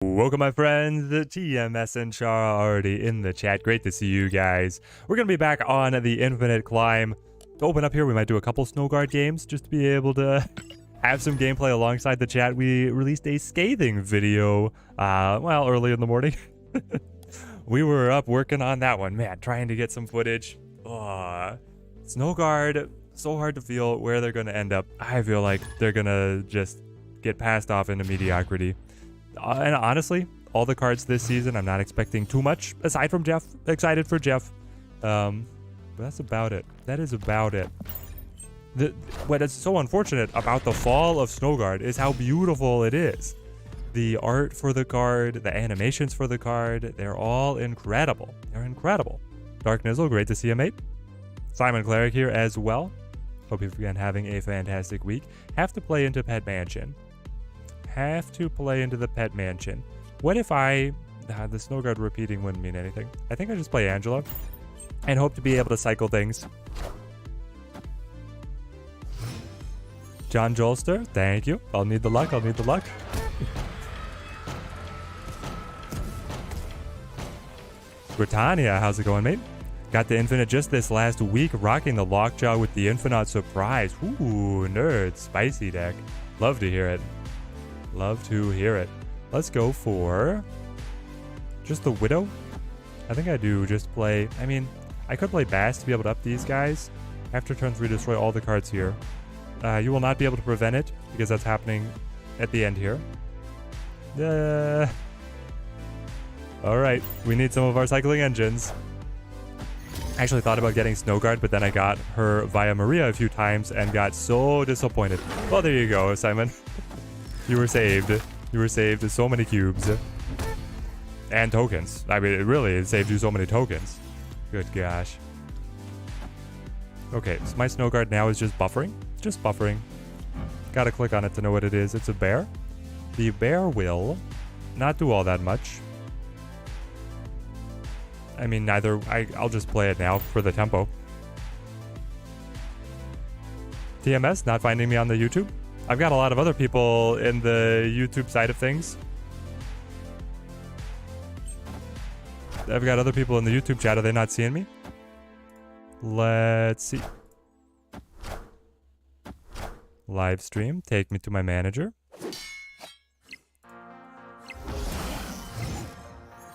Welcome, my friends. The TMS and Char are already in the chat. Great to see you guys. We're going to be back on the Infinite Climb. To open up here, we might do a couple Snowguard games just to be able to have some gameplay alongside the chat. We released a scathing video, well, early in the morning. We were up working on that one. Man, trying to get some footage. Snowguard, so hard to feel where they're going to end up. I feel like they're going to just get passed off into mediocrity. And honestly, all the cards this season, I'm not expecting too much, aside from Jeff. Excited for Jeff. But that's about it. That is about it. What is so unfortunate about the fall of Snowguard is how beautiful it is. The art for the card, the animations for the card, they're all incredible. They're incredible. Dark Nizzle, great to see you, mate. Simon Cleric here as well. Hope you've been having a fantastic week. Have to play into Pet Mansion. Have to play into the Pet Mansion. What if the Snowguard repeating wouldn't mean anything. I think I just play Angela and hope to be able to cycle things. John Jolster, thank you. I'll need the luck. I'll need the luck. Britannia, how's it going, mate? Got the Infinite just this last week, rocking the Lockjaw with the Infinite Surprise. Ooh, nerd, spicy deck. Love to hear it. Love to hear it. Let's go for just the Widow. I think I do just play. I mean, I could play Bass to be able to up these guys. After turn 3, destroy all the cards here. You will not be able to prevent it because that's happening at the end here. Alright, we need some of our cycling engines. I actually thought about getting Snowguard, but then I got her via Maria a few times and got so disappointed. Well, there you go, Simon. You were saved. You were saved so many cubes. And tokens. I mean, it saved you so many tokens. Good gosh. Okay, so my Snowguard now is just buffering. Just buffering. Gotta click on it to know what it is. It's a bear. The bear will not do all that much. I mean, I'll just play it now for the tempo. TMS not finding me on the YouTube. I've got a lot of other people in the YouTube side of things. I've got other people in the YouTube chat. Are they not seeing me? Let's see. Live stream. Take me to my manager.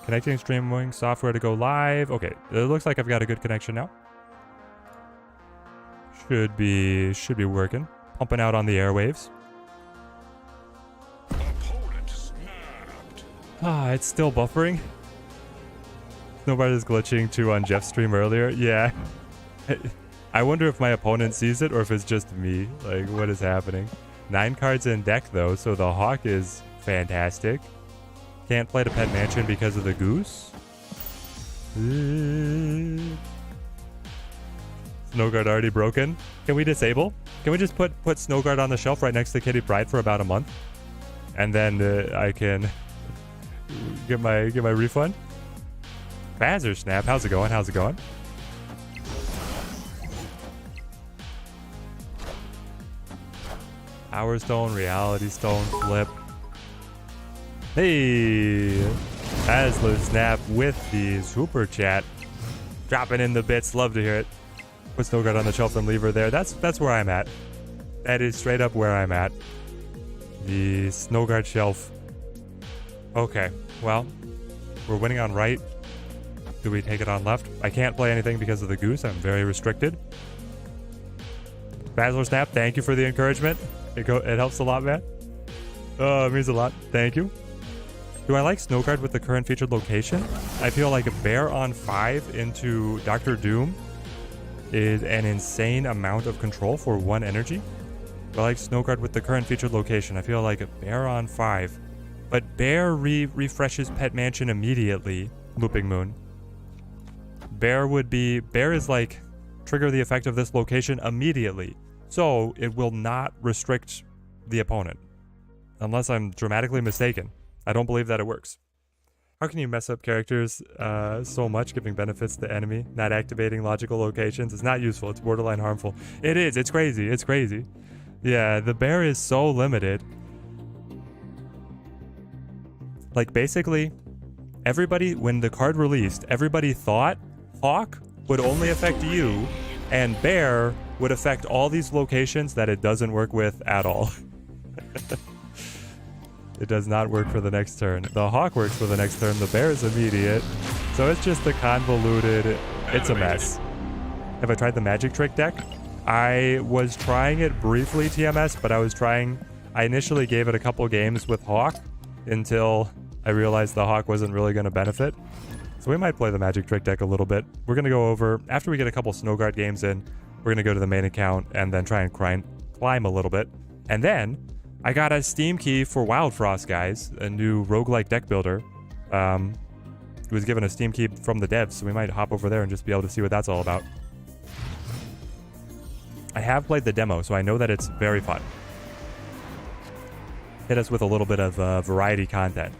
Connecting streaming software to go live. Okay, it looks like I've got a good connection now. Should be working. Pumping out on the airwaves. It's still buffering. Nobody's glitching too on Jeff's stream earlier. Yeah. I wonder if my opponent sees it or if it's just me. Like, what is happening? 9 cards in deck, though, so the Hawk is fantastic. Can't play the Pet Mansion because of the Goose. Snowguard already broken. Can we disable? Can we just put Snowguard on the shelf right next to Kitty Pryde for about a month? And then I can get my refund? Bazzer Snap, how's it going? How's it going? Power Stone, Reality Stone, Flip. Hey! Hazmat Snap with the super chat. Dropping in the bits, love to hear it. Put Snowguard on the shelf and leave her there. That's where I'm at. That is straight up where I'm at. The Snowguard shelf. Okay, well, we're winning on right. Do we take it on left? I can't play anything because of the Goose. I'm very restricted. Basler Snap, thank you for the encouragement. It helps a lot, man. Oh, it means a lot. Thank you. Do I like Snowguard with the current featured location? I feel like a bear on 5 into Dr. Doom is an insane amount of control for 1 energy. I like Snowguard with the current featured location. I feel like a bear on 5. But bear refreshes Pet Mansion immediately. Looping Moon. Bear is like trigger the effect of this location immediately. So it will not restrict the opponent. Unless I'm dramatically mistaken. I don't believe that it works. How can you mess up characters so much, giving benefits to the enemy, not activating logical locations? It's not useful. It's borderline harmful. It is. It's crazy. It's crazy. Yeah, the bear is so limited. Like, basically, everybody, when the card released, everybody thought Hawk would only affect you, and Bear would affect all these locations that it doesn't work with at all. It does not work for the next turn. The Hawk works for the next turn, the Bear is immediate. So it's just a convoluted, it's a mess. Have I tried the magic trick deck? I was trying it briefly, TMS, but I initially gave it a couple games with Hawk until I realized the Hawk wasn't really going to benefit. So we might play the magic trick deck a little bit. We're going to go over, after we get a couple Snow Guard games in, we're going to go to the main account and then try and climb a little bit. And then I got a Steam key for Wild Frost, guys, a new roguelike deck builder. It was given a Steam key from the devs, so we might hop over there and just be able to see what that's all about. I have played the demo, so I know that it's very fun. Hit us with a little bit of variety content.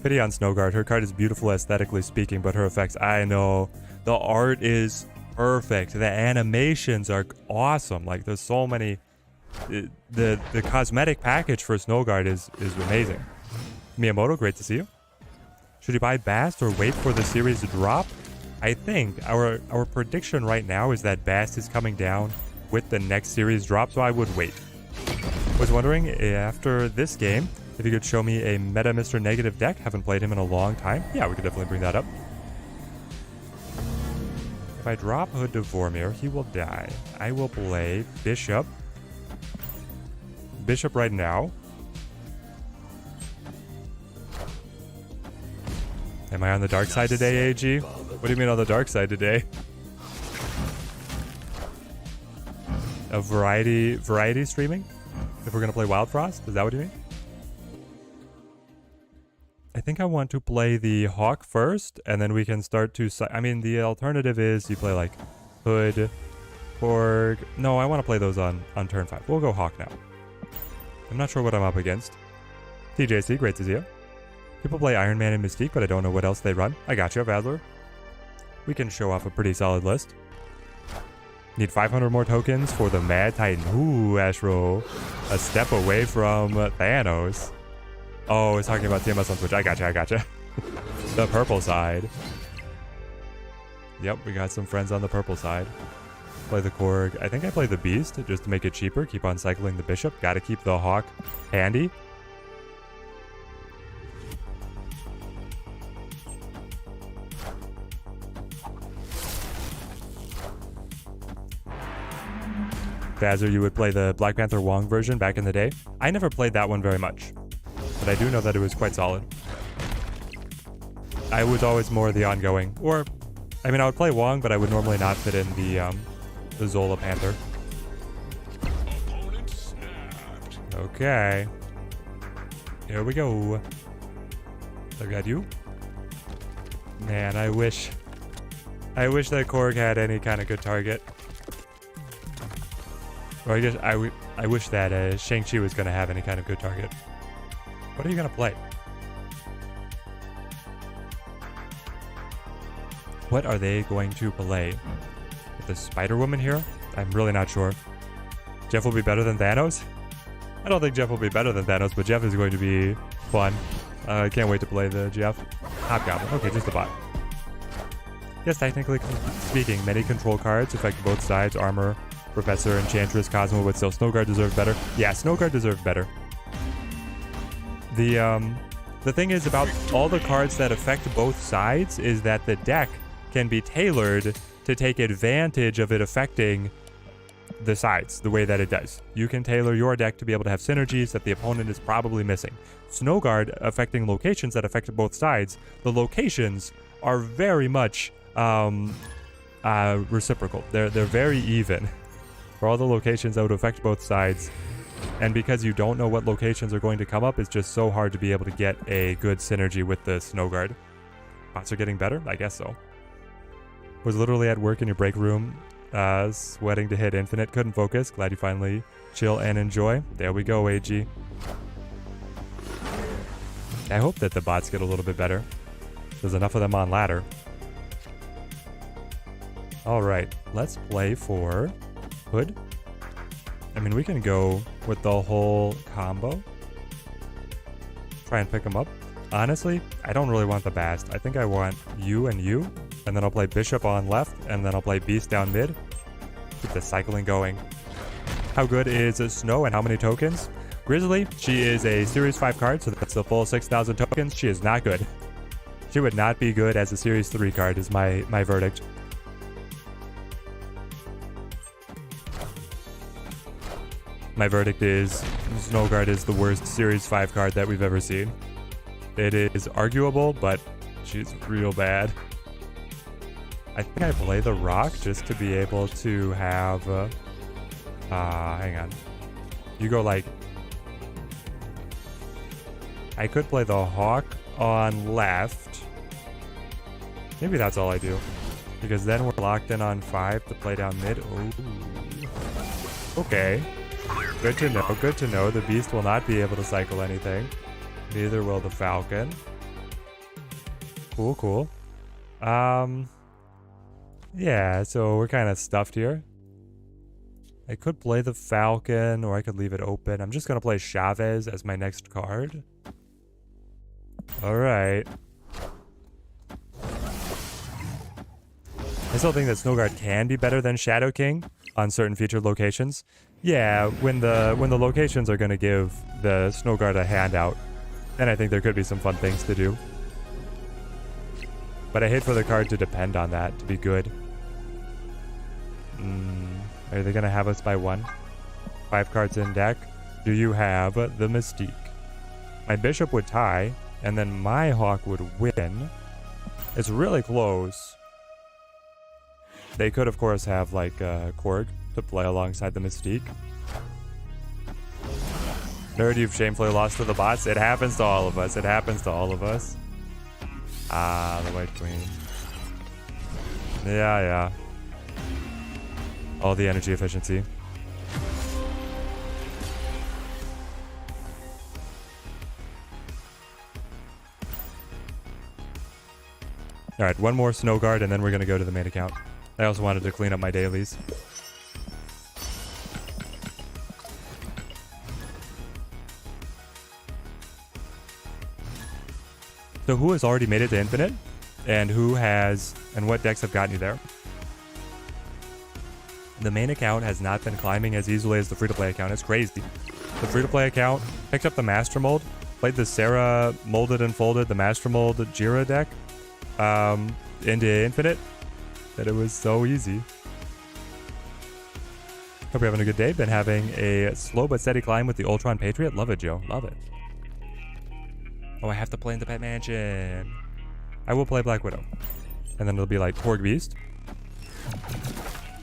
Pity on Snowguard. Her card is beautiful aesthetically speaking, but her effects, I know. The art is perfect. The animations are awesome. Like, there's so many. The cosmetic package for Snowguard is amazing. Miyamoto, great to see you. Should you buy Bast or wait for the series to drop? I think our prediction right now is that Bast is coming down with the next series drop, so I would wait. Was wondering, after this game, if you could show me a Meta Mr. Negative deck. Haven't played him in a long time. Yeah, we could definitely bring that up. If I drop Hood to Vormir, he will die. I will play Bishop. Bishop right now. Am I on the dark side today, AG? What do you mean on the dark side today? A variety streaming? If we're gonna play Wild Frost? Is that what you mean? I think I want to play the Hawk first, and then we can start to... I mean, the alternative is you play, like, Hood, Korg... No, I want to play those on turn 5. We'll go Hawk now. I'm not sure what I'm up against. TJC, great to see you. People play Iron Man and Mystique, but I don't know what else they run. I got you, Vadler. We can show off a pretty solid list. Need 500 more tokens for the Mad Titan. Ooh, Ashro. A step away from Thanos. Oh, it's talking about TMS on Twitch. I gotcha. The purple side. Yep, we got some friends on the purple side. Play the Korg. I think I play the Beast just to make it cheaper. Keep on cycling the Bishop. Gotta keep the Hawk handy. Bazzer, you would play the Black Panther Wong version back in the day. I never played that one very much, but I do know that it was quite solid. I was always more the ongoing, or, I mean, I would play Wong, but I would normally not fit in the Zola Panther. Okay. Here we go. I got you. Man, I wish that Korg had any kind of good target. Or I guess I wish that Shang-Chi was going to have any kind of good target. What are you going to play? What are they going to play? With the Spider-Woman here? I'm really not sure. Jeff will be better than Thanos? I don't think Jeff will be better than Thanos, but Jeff is going to be fun. I can't wait to play the Jeff. Hobgoblin. Okay, just a bot. Yes, technically speaking, many control cards affect both sides. Armor, Professor, Enchantress, Cosmo, but still Snowguard deserved better. Yeah, Snowguard deserved better. The thing is about all the cards that affect both sides is that the deck can be tailored to take advantage of it affecting the sides the way that it does. You can tailor your deck to be able to have synergies that the opponent is probably missing. Snowguard affecting locations that affect both sides. The locations are very much reciprocal. They're very even. For all the locations that would affect both sides. And because you don't know what locations are going to come up, it's just so hard to be able to get a good synergy with the Snowguard. Bots are getting better? I guess so. Was literally at work in your break room, sweating to hit infinite. Couldn't focus. Glad you finally chill and enjoy. There we go, AG. I hope that the bots get a little bit better. There's enough of them on ladder. Alright, let's play for Hood. I mean, we can go with the whole combo. try and pick them up. Honestly, I don't really want the Bast. I think I want you and you, and then I'll play Bishop on left, and then I'll play Beast down mid. Keep the cycling going. How good is Snow and how many tokens? Grizzly, she is a Series 5 card, so that's a full 6,000 tokens. She is not good. She would not be good as a Series 3 card is my verdict. My verdict is Snowguard is the worst Series 5 card that we've ever seen. It is arguable, but she's real bad. I think I play the Rock just to be able to have... hang on. You go like... I could play the Hawk on left. Maybe that's all I do. Because then we're locked in on 5 to play down mid. Oh. Okay. Good to know. Good to know. The Beast will not be able to cycle anything. Neither will the Falcon. Cool, cool. Yeah, so we're kind of stuffed here. I could play the Falcon, or I could leave it open. I'm just going to play Chavez as my next card. Alright. I still think that Snowguard can be better than Shadow King on certain featured locations. Yeah, when the locations are going to give the Snowguard a handout, then I think there could be some fun things to do. But I hate for the card to depend on that to be good. Are they going to have us by 1? 5 cards in deck. Do you have the Mystique? My Bishop would tie, and then my Hawk would win. It's really close. They could, of course, have like Korg to play alongside the Mystique. Nerd, you've shamefully lost to the bots. It happens to all of us. It happens to all of us. Ah, the White Queen. Yeah, yeah. All the energy efficiency. Alright, one more Snow Guard and then we're going to go to the main account. I also wanted to clean up my dailies. So who has already made it to Infinite? And who has... and what decks have gotten you there? The main account has not been climbing as easily as the free-to-play account. It's crazy. The free-to-play account picked up the Master Mold, played the Sera molded and folded, the Master Mold Jira deck into Infinite, that it was so easy. Hope you're having a good day. Been having a slow but steady climb with the Ultron Patriot. Love it, Joe. Love it. Oh, I have to play in the Pet Mansion. I will play Black Widow. And then it'll be like Korg Beast.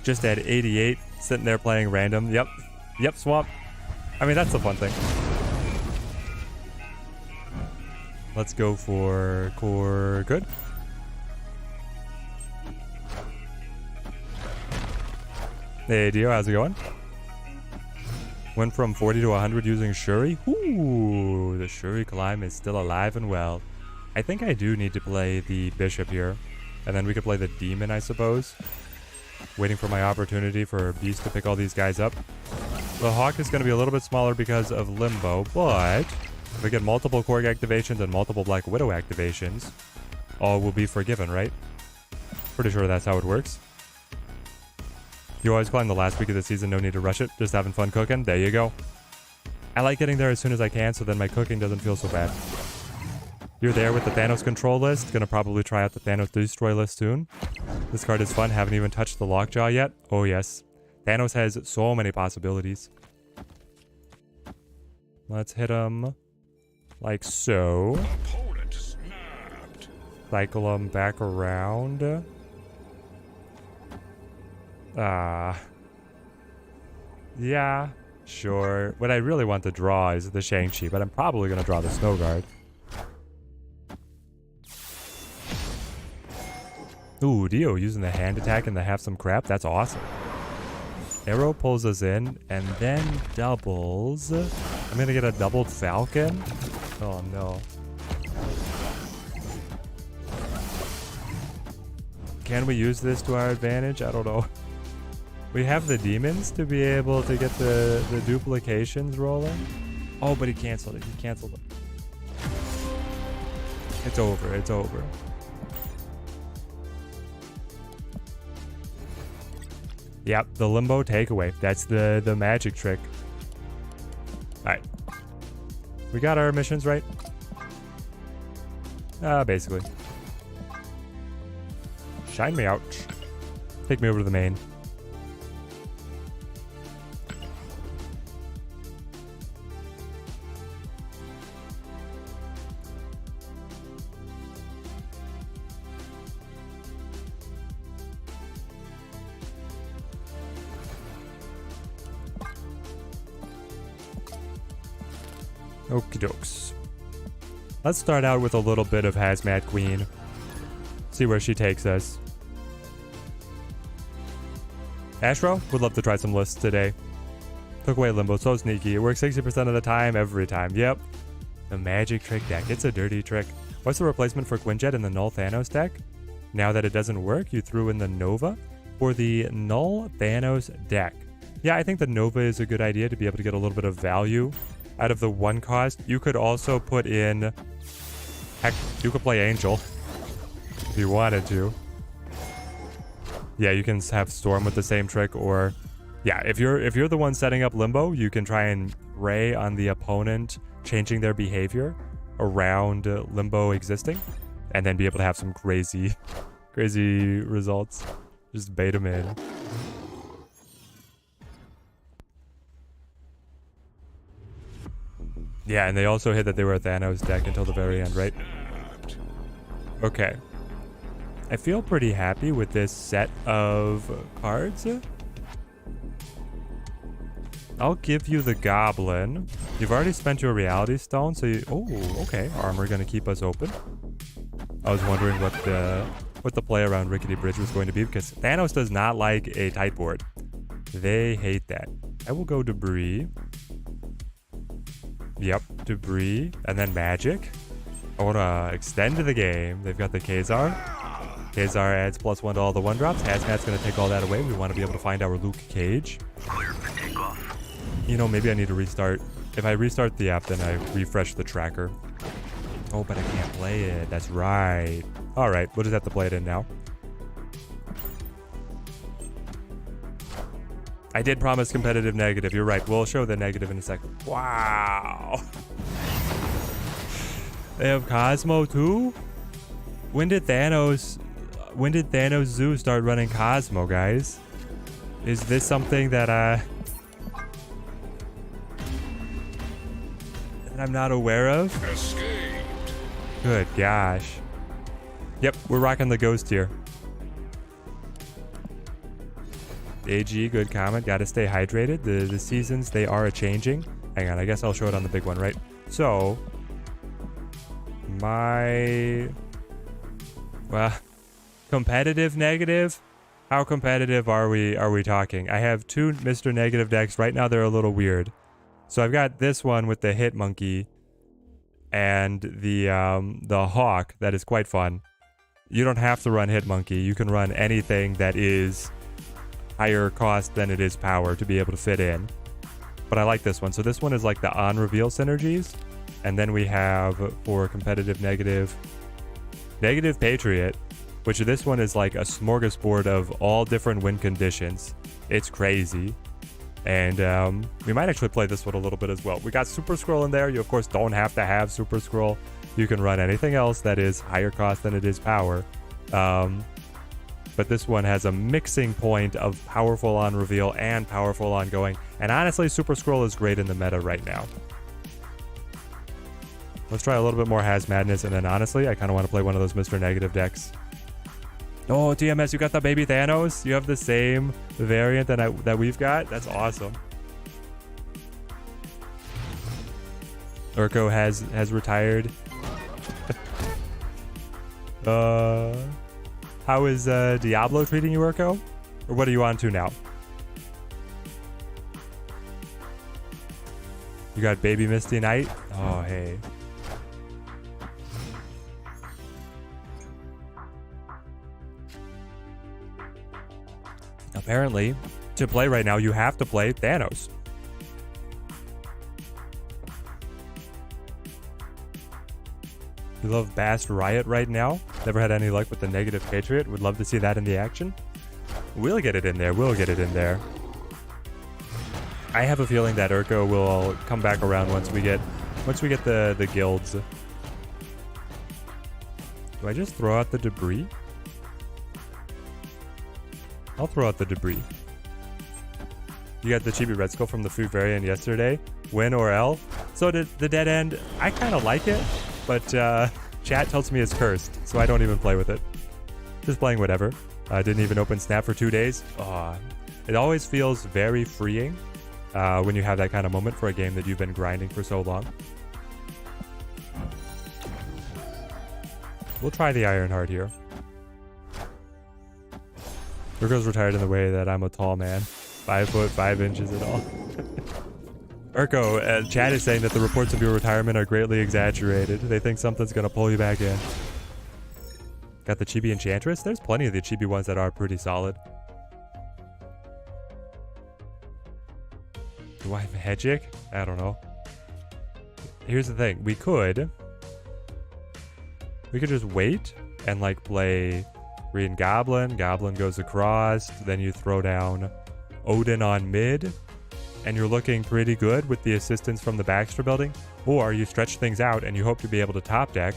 Just at 88, sitting there playing random. Yep. Yep, swamp. I mean, that's the fun thing. Let's go for Core Good. Hey, Dio, how's it going? Went from 40 to 100 using Shuri. Ooh, the Shuri climb is still alive and well. I think I do need to play the Bishop here. And then we could play the Demon, I suppose. Waiting for my opportunity for Beast to pick all these guys up. The Hawk is going to be a little bit smaller because of Limbo, but if we get multiple Korg activations and multiple Black Widow activations, all will be forgiven, right? Pretty sure that's how it works. You always climb the last week of the season, no need to rush it. Just having fun cooking. There you go. I like getting there as soon as I can, so then my cooking doesn't feel so bad. You're there with the Thanos control list. Gonna probably try out the Thanos destroy list soon. This card is fun. Haven't even touched the Lockjaw yet. Oh yes. Thanos has so many possibilities. Let's hit him like so. Cycle him back around. Yeah, sure. What I really want to draw is the Shang-Chi, but I'm probably going to draw the Snow Guard. Ooh, Dio using the hand attack and the have some crap. That's awesome. Arrow pulls us in and then doubles. I'm going to get a doubled Falcon. Oh, no. Can we use this to our advantage? I don't know. We have the demons to be able to get the duplications rolling. Oh, but he canceled it. He canceled it. It's over. It's over. Yep, the limbo takeaway. That's the magic trick. Alright. We got our missions right? Basically. Shine me out. Take me over to the main. Okie dokes. Let's start out with a little bit of Hazmat Queen. See where she takes us. Astro would love to try some lists today. Took away Limbo, so sneaky. It works 60% of the time, every time. Yep. The magic trick deck. It's a dirty trick. What's the replacement for Quinjet in the Null Thanos deck? Now that it doesn't work, you threw in the Nova for the Null Thanos deck. Yeah, I think the Nova is a good idea to be able to get a little bit of value out of the one cost. You could also put in... Heck, you could play Angel if you wanted to. Yeah, you can have Storm with the same trick, or... Yeah, if you're the one setting up Limbo, you can try and prey on the opponent changing their behavior around Limbo existing, and then be able to have some crazy results. Just bait them in. Yeah, and they also hit that they were a Thanos deck until the very end, right? Okay. I feel pretty happy with this set of cards. I'll give you the Goblin. You've already spent your Reality Stone, so you... Oh, okay. Armor gonna keep us open. I was wondering what the play around Rickety Bridge was going to be, because Thanos does not like a tight board. They hate that. I will go Debris. Yep, Debris, and then Magic. I want to extend the game. They've got the Kazar. Kazar adds +1 to all the 1-drops. Hazmat's going to take all that away. We want to be able to find our Luke Cage. You know, maybe I need to restart. If I restart the app, then I refresh the tracker. Oh, but I can't play it. That's right. All right, we'll just have to play it in now. I did promise competitive negative. You're right. We'll show the negative in a second. Wow. They have Cosmo too? When did Thanos Zoo start running Cosmo, guys? Is this something that I'm not aware of? Escaped. Good gosh. Yep, we're rocking the ghost here. AG, good comment. Gotta stay hydrated. The seasons, they are a-changing. Hang on, I guess I'll show it on the big one, right? So, competitive negative? How competitive are we talking? I have 2 Mr. Negative decks. Right now, they're a little weird. So I've got this one with the Hit Monkey and the Hawk. That is quite fun. You don't have to run Hit Monkey. You can run anything that is higher cost than it is power to be able to fit in. But I like this one. So this one is like the on-reveal synergies. And then we have, for competitive negative Patriot, which this one is like a smorgasbord of all different win conditions. It's crazy. And we might actually play this one a little bit as well. We got Super Scroll in there. You, of course, don't have to have Super Scroll. You can run anything else that is higher cost than it is power. But this one has a mixing point of powerful on reveal and powerful ongoing. And honestly, Super Scroll is great in the meta right now. Let's try a little bit more Hazmadness, and then honestly, I kind of want to play one of those Mr. Negative decks. Oh, TMS, you got the baby Thanos? You have the same variant that we've got? That's awesome. Urko has retired. How is Diablo treating you, Urko? Or what are you on to now? You got baby Misty Knight? Oh, hey. Apparently, to play right now, you have to play Thanos. We love Bast Riot right now. Never had any luck with the negative Patriot. Would love to see that in the action. We'll get it in there. We'll get it in there. I have a feeling that Urko will come back around once we get the guilds. Do I just throw out the debris? I'll throw out the debris. You got the Chibi Red Skull from the food variant yesterday. Win or L. So did the Dead End. I kind of like it, but chat tells me it's cursed, so I don't even play with it. Just playing whatever. I didn't even open Snap for 2 days. It always feels very freeing when you have that kind of moment for a game that you've been grinding for so long. We'll try the Ironheart here. Urko's retired in the way that I'm a tall man. 5 foot 5 inches at all. Urko, chat is saying that the reports of your retirement are greatly exaggerated. They think something's gonna pull you back in. Got the Chibi Enchantress? There's plenty of the Chibi ones that are pretty solid. Do I have Hedgic? I don't know. Here's the thing. We could just wait and like play Green Goblin. Goblin goes across. Then you throw down Odin on mid. And you're looking pretty good with the assistance from the Baxter building. Or you stretch things out and you hope to be able to top deck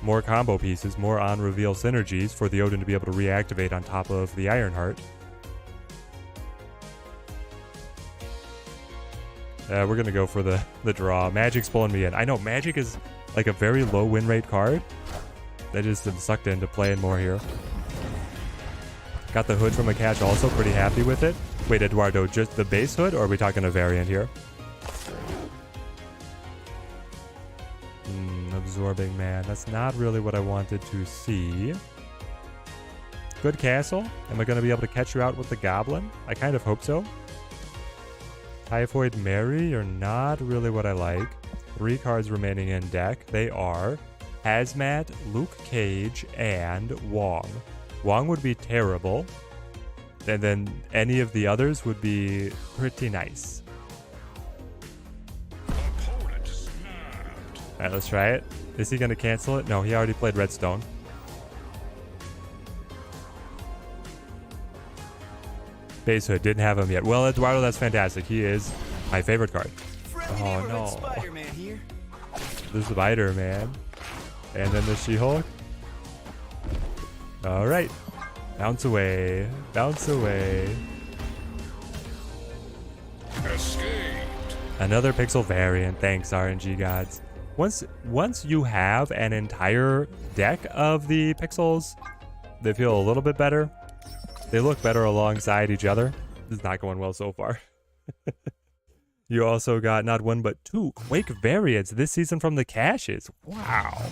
more combo pieces, more on-reveal synergies for the Odin to be able to reactivate on top of the Ironheart. We're going to go for the draw. Magic's pulling me in. I know, Magic is like a very low win rate card. That just been sucked into playing more here. Got the hood from a catch also, pretty happy with it. Wait, Eduardo, just the base hood, or are we talking a variant here? Absorbing Man. That's not really what I wanted to see. Good castle. Am I going to be able to catch you out with the Goblin? I kind of hope so. Typhoid Mary are not really what I like. 3 cards remaining in deck. They are Hazmat, Luke Cage, and Wong. Wong would be terrible. And then any of the others would be pretty nice. Alright, let's try it. Is he going to cancel it? No, he already played Redstone. Base Hood, didn't have him yet. Well, Eduardo, that's fantastic. He is my favorite card. Oh, no. Spider-Man here. The Spider-Man. And then the She-Hulk. Alright. Bounce away. Bounce away. Escaped. Another pixel variant. Thanks, RNG gods. Once you have an entire deck of the pixels, they feel a little bit better. They look better alongside each other. This is not going well so far. You also got not 1 but 2 Quake variants this season from the caches. Wow.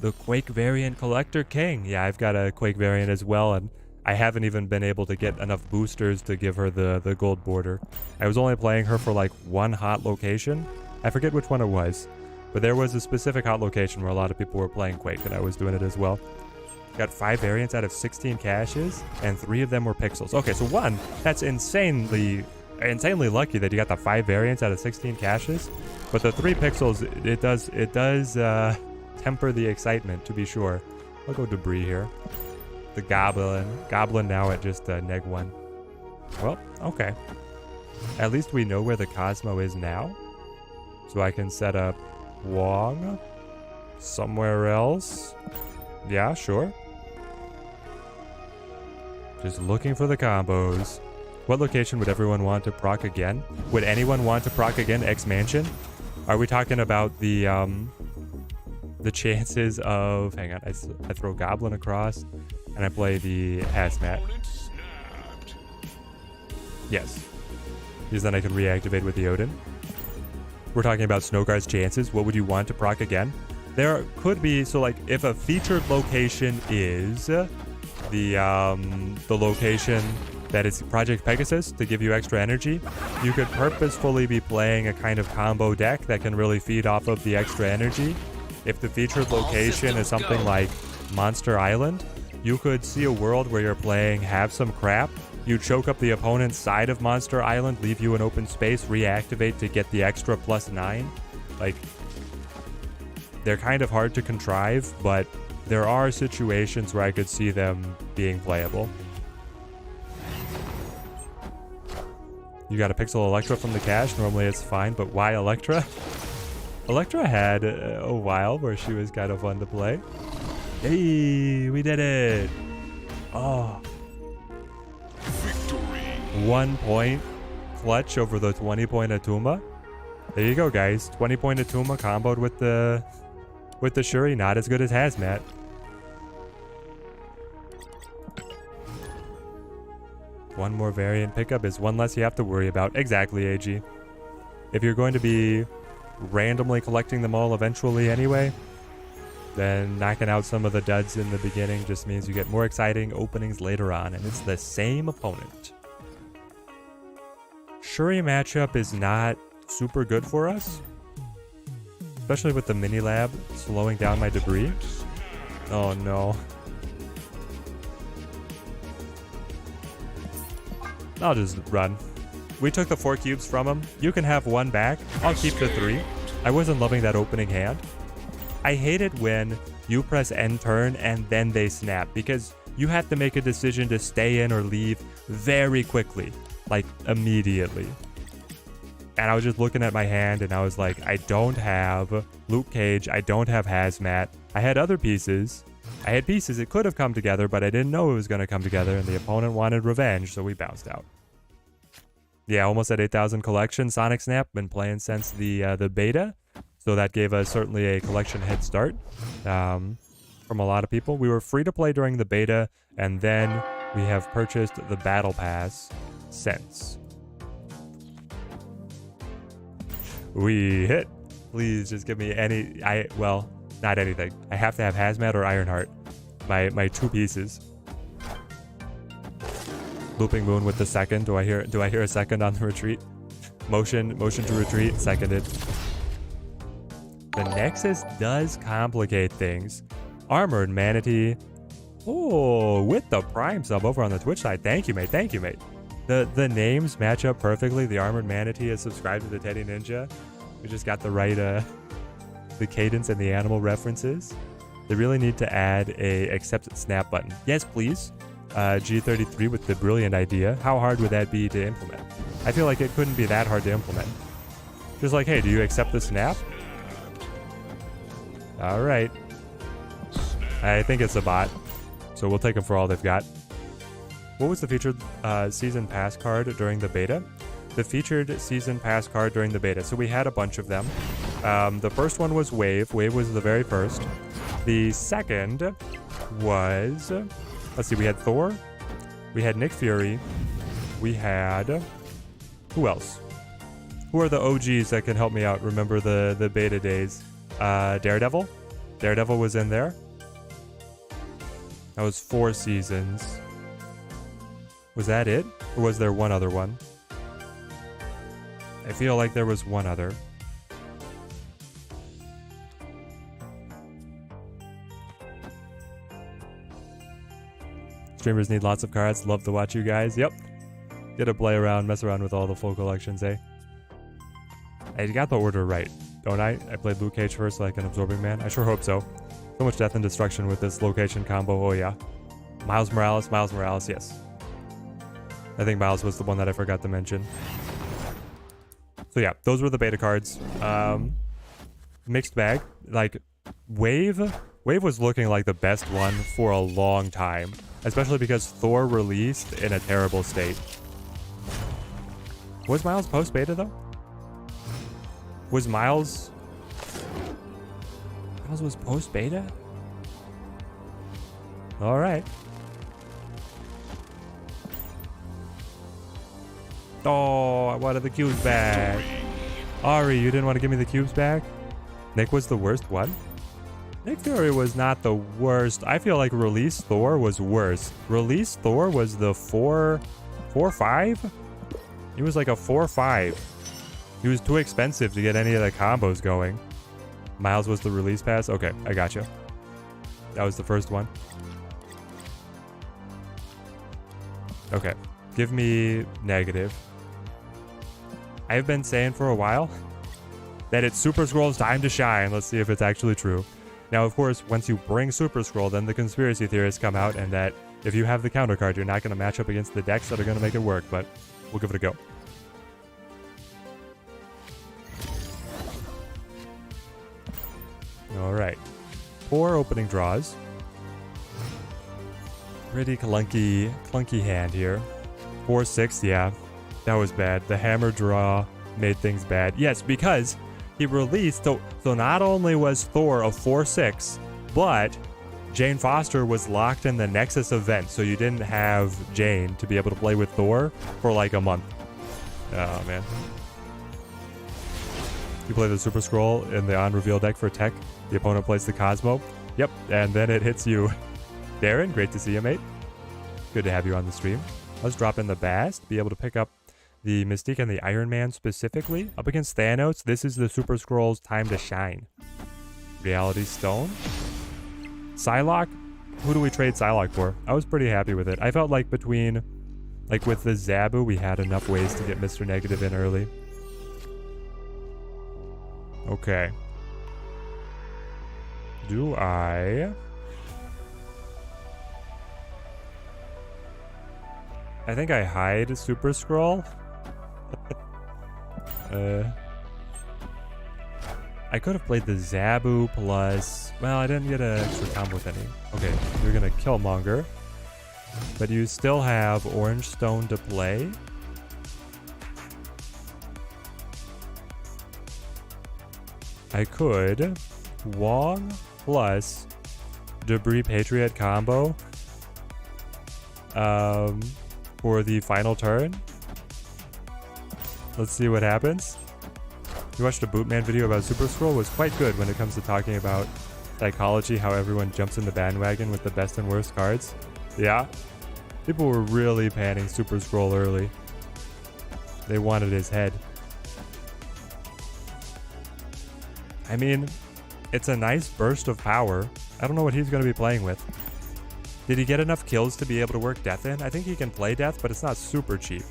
The Quake variant Collector King. Yeah, I've got a Quake variant as well, and I haven't even been able to get enough boosters to give her the gold border. I was only playing her for like 1 hot location. I forget which one it was, but there was a specific hot location where a lot of people were playing Quake, and I was doing it as well. Got 5 variants out of 16 caches, and 3 of them were pixels. Okay, so 1, that's insanely lucky that you got the 5 variants out of 16 caches, but the 3 pixels, it does temper the excitement, to be sure. I'll go debris here. The Goblin now at just neg 1. Well, okay. At least we know where the Cosmo is now, so I can set up Wong somewhere else. Yeah, sure. Just looking for the combos. What location would everyone want to proc again? Would anyone want to proc again X Mansion? Are we talking about the chances of... Hang on, I throw Goblin across and I play the Hazmat. Yes. Because then I can reactivate with the Odin. We're talking about Snowguard's chances. What would you want to proc again? There could be, so like if a featured location is the location that is Project Pegasus to give you extra energy, you could purposefully be playing a kind of combo deck that can really feed off of the extra energy. If the featured location is something like Monster Island, you could see a world where you're playing Have Some Crap, you choke up the opponent's side of Monster Island, leave you an open space, reactivate to get the extra +9. Like, They're kind of hard to contrive, but there are situations where I could see them being playable. You got a Pixel Electra from the cache. Normally it's fine, but why Electra? Electra had a while where she was kind of fun to play. Hey, we did it. Oh. Victory. 1 point clutch over the 20-point Atuma. There you go, guys. 20-point Atuma comboed with the Shuri. Not as good as Hazmat. One more variant pickup is one less you have to worry about. Exactly, AG. If you're going to be randomly collecting them all eventually anyway, then knocking out some of the duds in the beginning just means you get more exciting openings later on, and it's the same opponent. Shuri matchup is not super good for us, especially with the mini lab slowing down my debris. Oh no. I'll just run. We took the 4 cubes from him. You can have 1 back. I'll keep the 3. I wasn't loving that opening hand. I hate it when you press end turn and then they snap, because you have to make a decision to stay in or leave very quickly, like immediately. And I was just looking at my hand and I was like, I don't have Luke Cage. I don't have Hazmat. I had other pieces. I had pieces that could have come together, but I didn't know it was going to come together, and the opponent wanted revenge, so we bounced out. Yeah, almost at 8,000 collection. Sonic Snap, been playing since the beta, so that gave us certainly a collection head start from a lot of people. We were free to play during the beta, and then we have purchased the Battle Pass since. We hit. Please just give me any... well, not anything. I have to have Hazmat or Ironheart. My 2 pieces. Looping Moon with the second. Do I hear a second on the retreat? Motion to retreat. Seconded. The Nexus does complicate things. Armored Manatee. Oh, with the Prime sub over on the Twitch side. Thank you, mate. Thank you, mate. The names match up perfectly. The Armored Manatee is subscribed to the Teddy Ninja. We just got the right the cadence and the animal references. They really need to add a accept snap button. Yes, please. G33 with the brilliant idea. How hard would that be to implement? I feel like it couldn't be that hard to implement. Just like, hey, do you accept the snap? All right. I think it's a bot, so we'll take them for all they've got. What was the featured season pass card during the beta? The featured season pass card during the beta. So we had a bunch of them. The first one was Wave. Wave was the very first. The second was... let's see, we had Thor. We had Nick Fury. We had... who else? Who are the OGs that can help me out? Remember the beta days? Daredevil? Daredevil was in there. That was 4 seasons. Was that it? Or was there one other one? I feel like there was one other. Streamers need lots of cards. Love to watch you guys. Yep. Get to play around, mess around with all the full collections, eh? I got the order right, don't I? I played Luke Cage first like an Absorbing Man. I sure hope so. So much death and destruction with this location combo. Oh, yeah. Miles Morales, yes. I think Miles was the one that I forgot to mention. So yeah, those were the beta cards. Mixed bag. Like, Wave was looking like the best one for a long time. Especially because Thor released in a terrible state. Was Miles post-beta, though? Was Miles was post-beta? Alright. Oh, I wanted the cubes back. Ari, you didn't want to give me the cubes back? Nick was the worst one? Nick Fury was not the worst. I feel like Release Thor was worse. Release Thor was the 4-5? He was like a 4-5. He was too expensive to get any of the combos going. Miles was the release pass? Okay, I gotcha. That was the first one. Okay, give me negative. I've been saying for a while that it's Super Scroll's time to shine. Let's see if it's actually true. Now, of course, once you bring Super Scroll, then the conspiracy theorists come out, and that if you have the counter card, you're not going to match up against the decks that are going to make it work, but we'll give it a go. All right. 4 opening draws. Pretty clunky hand here. 4-6, yeah. That was bad. The hammer draw made things bad. Yes, because he released... So not only was Thor a 4-6, but Jane Foster was locked in the Nexus event, so you didn't have Jane to be able to play with Thor for like a month. Oh, man. You play the Super Scroll in the on-reveal deck for tech. The opponent plays the Cosmo. Yep, and then it hits you. Darren, great to see you, mate. Good to have you on the stream. Let's drop in the Bast, be able to pick up the Mystique and the Iron Man specifically. Up against Thanos, this is the Super Scroll's time to shine. Reality Stone. Psylocke, who do we trade Psylocke for? I was pretty happy with it. I felt like between, like with the Zabu, we had enough ways to get Mr. Negative in early. Okay. Do I think I hide Super Scroll. I could have played the Zabu plus... Well, I didn't get an extra combo with any. Okay, you're going to Killmonger. But you still have Orange Stone to play. I could Wong plus Debris Patriot combo for the final turn. Let's see what happens. You watched a Bootman video about Super Scroll. Was quite good when it comes to talking about psychology, how everyone jumps in the bandwagon with the best and worst cards. Yeah, people were really panning Super Scroll early. They wanted his head. I mean, it's a nice burst of power. I don't know what he's going to be playing with. Did he get enough kills to be able to work Death in? I think he can play Death, but it's not super cheap.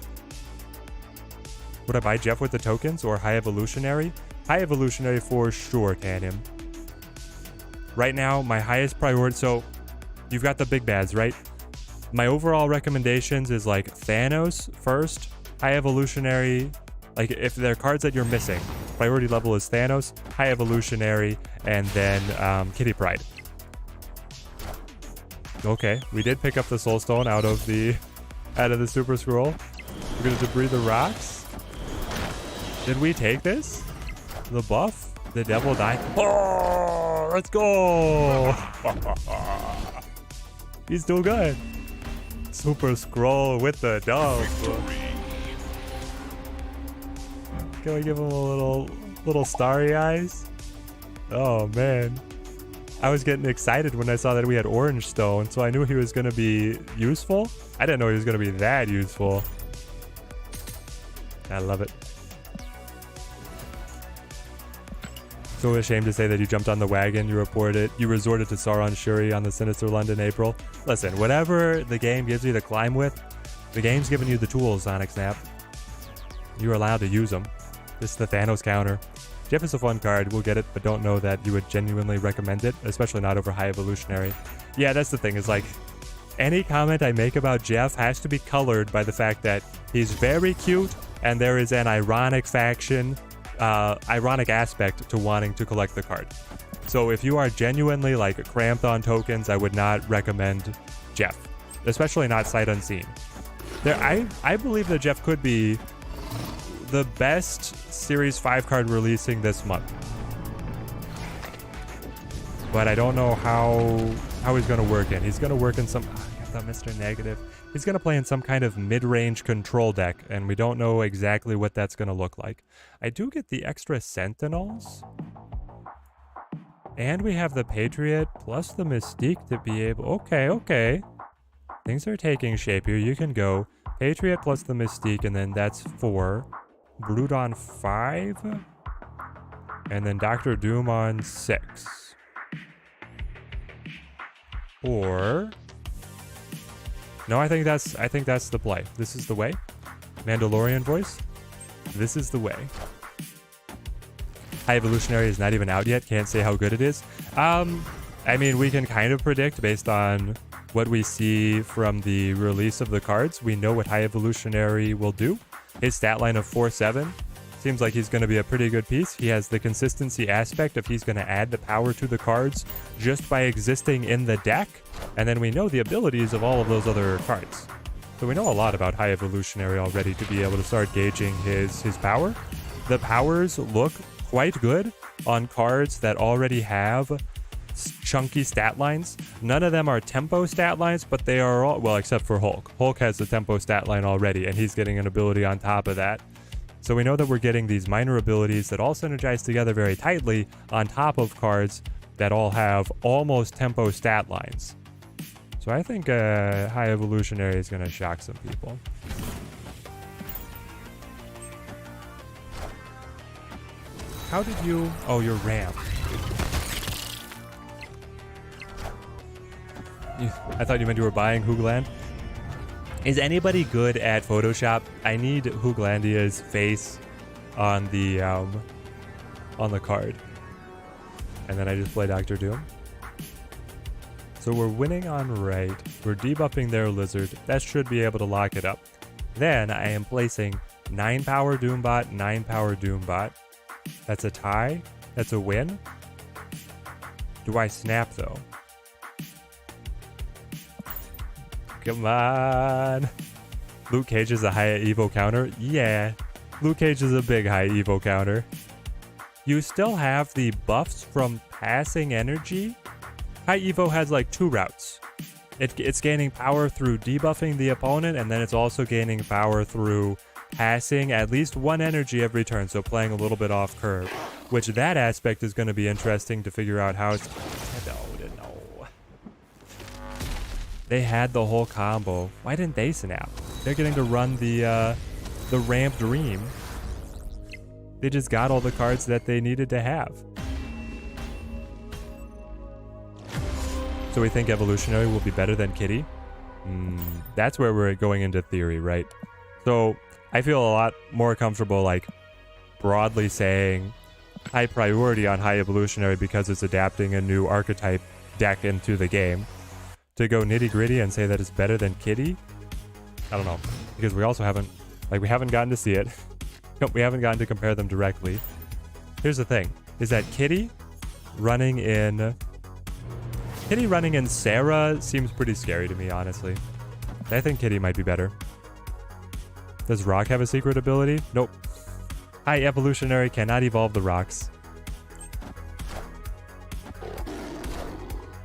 Would I buy Jeff with the tokens or High Evolutionary? High Evolutionary for sure, can him. Right now, my highest priority... So, you've got the big bads, right? My overall recommendations is like Thanos first, High Evolutionary... Like, if there are cards that you're missing, priority level is Thanos, High Evolutionary, and then Kitty Pryde. Okay, we did pick up the Soul Stone out of the Super Scroll. We're gonna debris the rocks. Did we take this? The buff? The devil died. Oh, let's go! He's too good. Super Scroll with the dove. Can we give him a little starry eyes? Oh man. I was getting excited when I saw that we had Orange Stone, so I knew he was going to be useful. I didn't know he was going to be that useful. I love it. So ashamed to say that you jumped on the wagon, you resorted to Sauron Shuri on the Sinister London April. Listen, whatever the game gives you to climb with, the game's giving you the tools, Sonic Snap. You're allowed to use them. This is the Thanos counter. Jeff is a fun card, we'll get it, but don't know that you would genuinely recommend it, especially not over High Evolutionary. Yeah, that's the thing, is like, any comment I make about Jeff has to be colored by the fact that he's very cute, and there is an ironic aspect to wanting to collect the card. So if you are genuinely like cramped on tokens, I would not recommend Jeff, especially not Sight Unseen. I believe that Jeff could be the best Series 5 card releasing this month. But I don't know how he's going to work in. He's going to work in some... I got that Mr. Negative. He's going to play in some kind of mid-range control deck, and we don't know exactly what that's going to look like. I do get the extra Sentinels. And we have the Patriot plus the Mystique to be able... Okay. Things are taking shape here. You can go Patriot plus the Mystique, and then that's 4. Brood on 5. And then Dr. Doom on 6. Or... No, I think that's the play. This is the way. Mandalorian voice. This is the way. High Evolutionary is not even out yet. Can't say how good it is. I mean, we can kind of predict based on what we see from the release of the cards. We know what High Evolutionary will do. His stat line of 4-7 seems like he's going to be a pretty good piece. He has the consistency aspect of he's going to add the power to the cards just by existing in the deck. And then we know the abilities of all of those other cards. So we know a lot about High Evolutionary already to be able to start gauging his power. The powers look quite good on cards that already have chunky stat lines. None of them are tempo stat lines, but they are all, well, except for Hulk. Hulk has the tempo stat line already, and he's getting an ability on top of that. So we know that we're getting these minor abilities that all synergize together very tightly on top of cards that all have almost tempo stat lines. So I think High Evolutionary is going to shock some people. How did you... Oh, you're ramp. I thought you meant you were buying Hoogland. Is anybody good at Photoshop? I need Hooglandia's face on the card. And then I just play Dr. Doom. So we're winning on right. We're debuffing their lizard. That should be able to lock it up. Then I am placing 9 power Doombot, 9 power Doombot. That's a tie. That's a win. Do I snap though? Come on. Luke Cage is a high Evo counter. Yeah. Luke Cage is a big high Evo counter. You still have the buffs from passing energy. High Evo has like 2 routes. It's gaining power through debuffing the opponent, and then it's also gaining power through passing at least 1 energy every turn, so playing a little bit off curve. Which that aspect is going to be interesting to figure out how it's... No. They had the whole combo. Why didn't they snap? They're getting to run the ramp dream. They just got all the cards that they needed to have. So we think Evolutionary will be better than Kitty? That's where we're going into theory, right? So I feel a lot more comfortable, like, broadly saying high priority on High Evolutionary because it's adapting a new archetype deck into the game. To go nitty gritty and say that it's better than Kitty, I don't know, because we also haven't gotten to see it. We haven't gotten to compare them directly. Here's the thing, is that Kitty running in Sera seems pretty scary to me, honestly. I think Kitty might be better. Does Rock have a secret ability? Nope. High Evolutionary cannot evolve the rocks.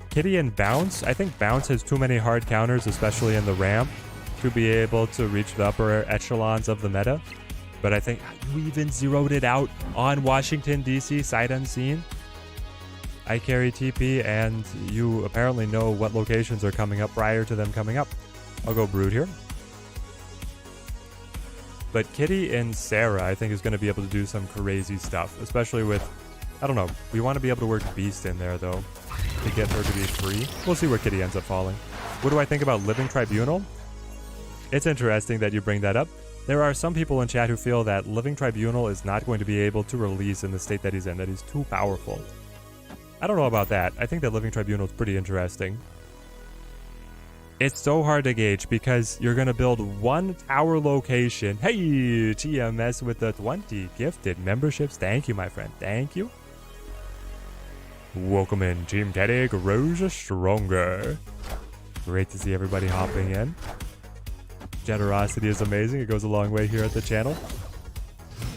Kitty and Bounce? I think Bounce has too many hard counters, especially in the ramp, to be able to reach the upper echelons of the meta. But I think you even zeroed it out on Washington, D.C., sight unseen. I carry TP, and you apparently know what locations are coming up prior to them coming up. I'll go Brood here. But Kitty and Sera, I think, is going to be able to do some crazy stuff, especially with... I don't know. We want to be able to work Beast in there, though, to get her to be free. We'll see where Kitty ends up falling. What do I think about Living Tribunal? It's interesting that you bring that up. There are some people in chat who feel that Living Tribunal is not going to be able to release in the state that he's in, that he's too powerful. I don't know about that. I think that Living Tribunal is pretty interesting. It's so hard to gauge because you're going to build 1 tower location. Hey, TMS with the 20 gifted memberships. Thank you, my friend. Thank you. Welcome in, Team Teddy grows stronger. Great to see everybody hopping in. Generosity is amazing. It goes a long way here at the channel.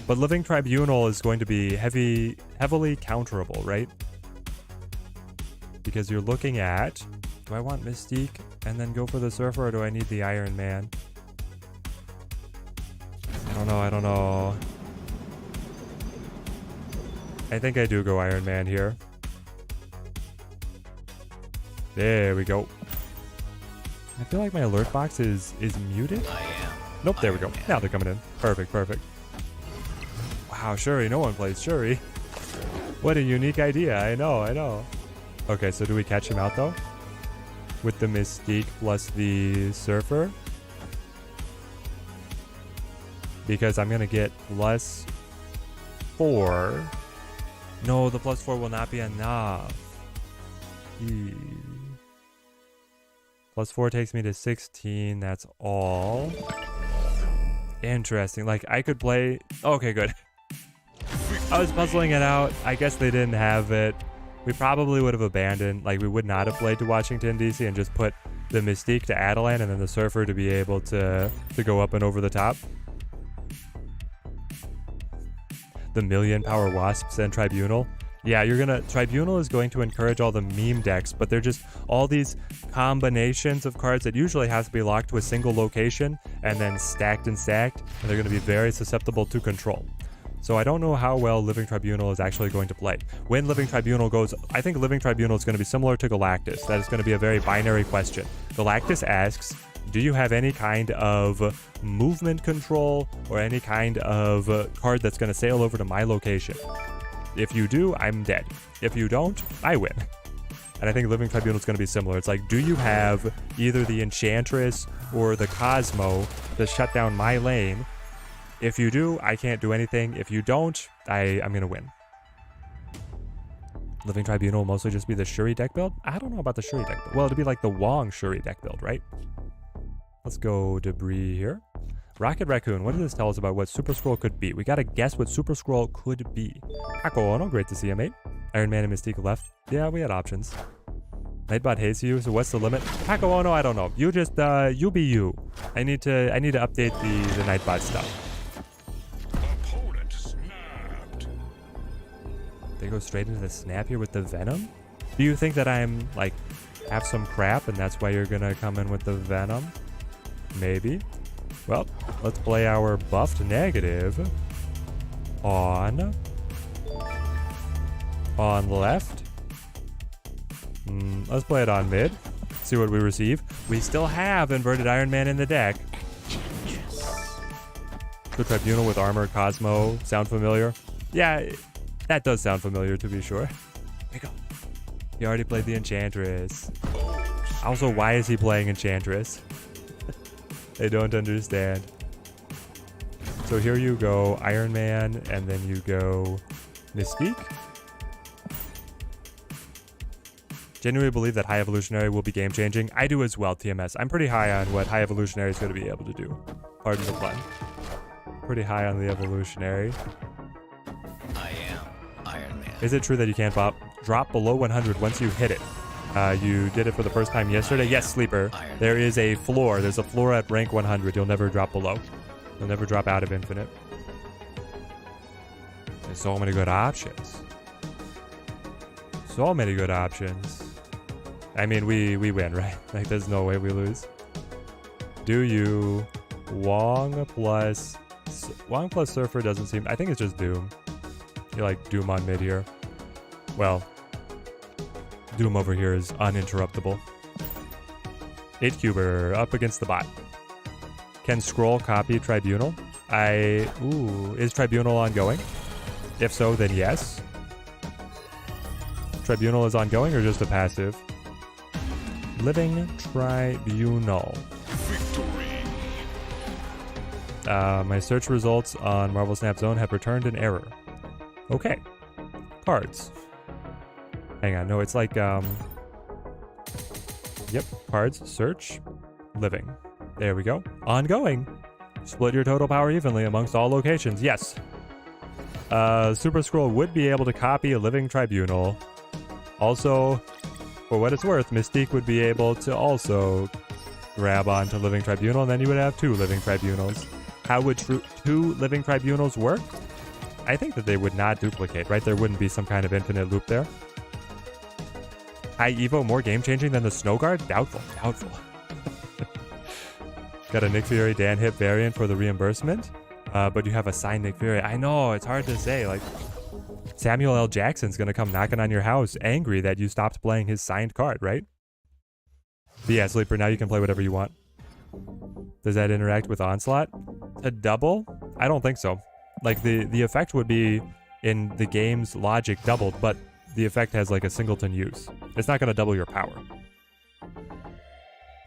But Living Tribunal is going to be heavily counterable, right? Because you're looking at, do I want Mystique and then go for the Surfer, or do I need the Iron Man? I don't know. I think I do go Iron Man here. There we go. I feel like my alert box is muted. Nope, there we go. Now they're coming in. Perfect. Wow, Shuri. No one plays Shuri. What a unique idea. I know. Okay, so do we catch him out, though? With the Mystique plus the Surfer? Because I'm going to get +4 No, the +4 will not be enough. Eee. +4 takes me to 16. That's all. Interesting. Like, I could play... Okay, good. I was puzzling it out. I guess they didn't have it. We probably would have abandoned. Like, we would not have played to Washington, D.C. and just put the Mystique to Adelan and then the Surfer to be able to go up and over the top. The million power Wasps and Tribunal. Yeah, Tribunal is going to encourage all the meme decks, but they're just all these combinations of cards that usually has to be locked to a single location and then stacked and stacked, and they're going to be very susceptible to control. So I don't know how well Living Tribunal is actually going to play. When Living Tribunal goes, I think Living Tribunal is going to be similar to Galactus. That is going to be a very binary question. Galactus asks, do you have any kind of movement control or any kind of card that's going to sail over to my location? If you do, I'm dead. If you don't, I win. And I think Living Tribunal is going to be similar. It's like, do you have either the Enchantress or the Cosmo to shut down my lane? If you do, I can't do anything. If you don't, I'm going to win. Living Tribunal will mostly just be the Shuri deck build? I don't know about the Shuri deck build. Well, it'd be like the Wong Shuri deck build, right? Let's go Debris here. Rocket Raccoon, what does this tell us about what Super Scroll could be? We gotta guess what Super Scroll could be. Hako Ono, great to see you, mate. Iron Man and Mystique left. Yeah, we had options. Nightbot hates you, so what's the limit? Hako Ono, I don't know. You just, you be you. I need to update the Nightbot stuff. Opponent snapped. They go straight into the snap here with the Venom? Do you think that I'm, like, have some crap and that's why you're gonna come in with the Venom? Maybe. Well, let's play our buffed negative on left. Let's play it on mid. See what we receive. We still have Inverted Iron Man in the deck. The Tribunal with armor, Cosmo, sound familiar? Yeah, that does sound familiar to be sure. Here we go. He already played the Enchantress. Also, why is he playing Enchantress? I don't understand. So here you go, Iron Man, and then you go Mystique. Genuinely believe that High Evolutionary will be game-changing. I do as well, TMS. I'm pretty high on what High Evolutionary is going to be able to do. Pardon the pun. Pretty high on the Evolutionary. I am Iron Man. Is it true that you can't drop below 100 once you hit it? You did it for the first time yesterday? Yes, Sleeper. There is a floor. There's a floor at rank 100. You'll never drop below. You'll never drop out of Infinite. There's so many good options. So many good options. I mean, we win, right? Like, there's no way we lose. Do you... Wong plus Surfer doesn't seem... I think it's just Doom. You're like Doom on mid here. Well... Doom over here is uninterruptible. 8-cuber up against the bot. Can Scroll copy Tribunal? Is Tribunal ongoing? If so, then yes. Tribunal is ongoing or just a passive? Living Tribunal. Victory. My search results on Marvel Snap Zone have returned an error. Okay. Cards. Hang on, no, it's like, yep, cards, search, living. There we go. Ongoing. Split your total power evenly amongst all locations. Yes. Super Scroll would be able to copy a Living Tribunal. Also, for what it's worth, Mystique would be able to also grab onto Living Tribunal, and then you would have 2 Living Tribunals. How would 2 Living Tribunals work? I think that they would not duplicate, right? There wouldn't be some kind of infinite loop there. High Evo more game-changing than the Snow Guard? Doubtful. Doubtful. Got a Nick Fury Dan Hip variant for the reimbursement, but you have a signed Nick Fury. I know, it's hard to say. Like, Samuel L. Jackson's gonna come knocking on your house angry that you stopped playing his signed card, right? But yeah, Sleeper, now you can play whatever you want. Does that interact with Onslaught? A double? I don't think so. Like, the effect would be in the game's logic doubled, but the effect has like a singleton use. It's not going to double your power.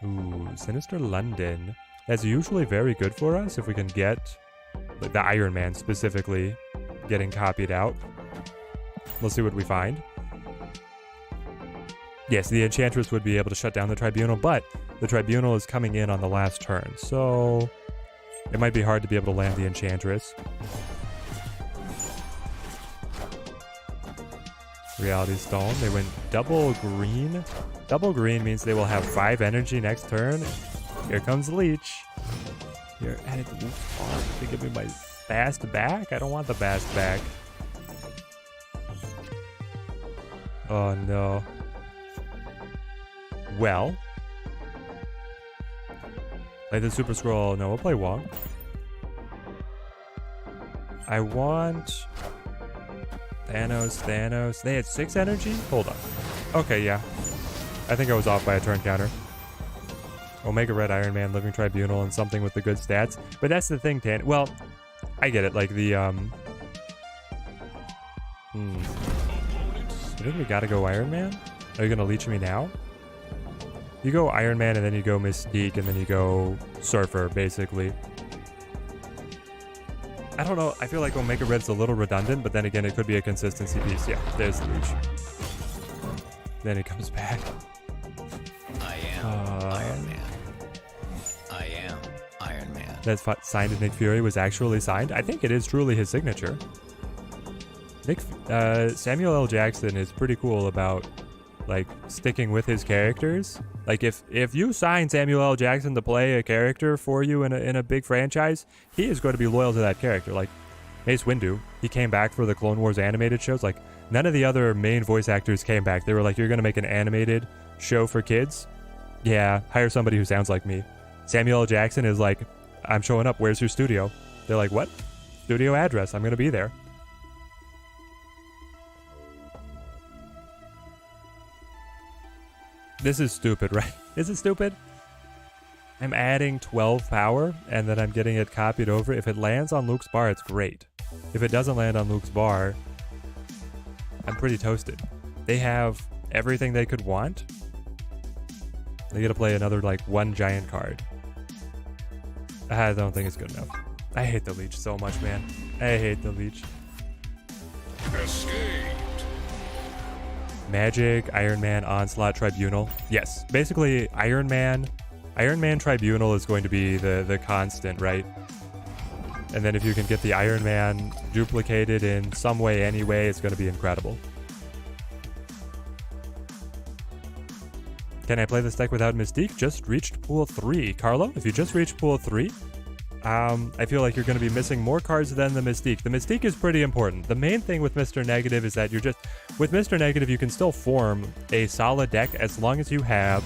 Ooh, Sinister London. That's usually very good for us if we can get the Iron Man specifically getting copied out. We'll see what we find. Yes, the Enchantress would be able to shut down the Tribunal, but the Tribunal is coming in on the last turn, so it might be hard to be able to land the Enchantress. Reality Stone. They went double green. Double green means they will have 5 energy next turn. Here comes Leech. Here, added the Wolf Farm to give me my Bast back? I don't want the Bast back. Oh no. Well. Play the Super Scroll. No, we'll play Wong. I want Thanos. They had 6 energy? Hold on. Okay, yeah. I think I was off by a turn counter. Omega Red Iron Man, Living Tribunal, and something with the good stats. But that's the thing, well, I get it. Like the, I think we gotta go Iron Man? Are you gonna leech me now? You go Iron Man, and then you go Mystique, and then you go Surfer, basically. I don't know. I feel like Omega Red's a little redundant, but then again, it could be a consistency piece. Yeah, there's the Leech. Then it comes back. I am Iron Man. I am Iron Man. That's signed to Nick Fury was actually signed. I think it is truly his signature. Samuel L. Jackson is pretty cool about like sticking with his characters. Like if you sign Samuel L. Jackson to play a character for you in a big franchise, he is going to be loyal to that character. Like Mace Windu, he came back for the Clone Wars animated shows. Like none of the other main voice actors came back. They were like, you're going to make an animated show for kids? Yeah, hire somebody who sounds like me. Samuel L. Jackson is like, I'm showing up. Where's your studio? They're like, what? Studio address. I'm going to be there. This is stupid, right? Is it stupid? I'm adding 12 power, and then I'm getting it copied over. If it lands on Luke's bar, it's great. If it doesn't land on Luke's bar, I'm pretty toasted. They have everything they could want. They get to play another, like, 1 giant card. I don't think it's good enough. I hate the Leech so much, man. I hate the Leech. Escaped. Magic, Iron Man, Onslaught, Tribunal. Yes, basically Iron Man Tribunal is going to be the constant, right? And then if you can get the Iron Man duplicated in some way anyway, it's going to be incredible. Can I play this deck without Mystique? Just reached pool 3. Carlo, if you just reached pool 3, I feel like you're going to be missing more cards than the Mystique. The Mystique is pretty important. The main thing with Mr. Negative is that with Mr. Negative, you can still form a solid deck as long as you have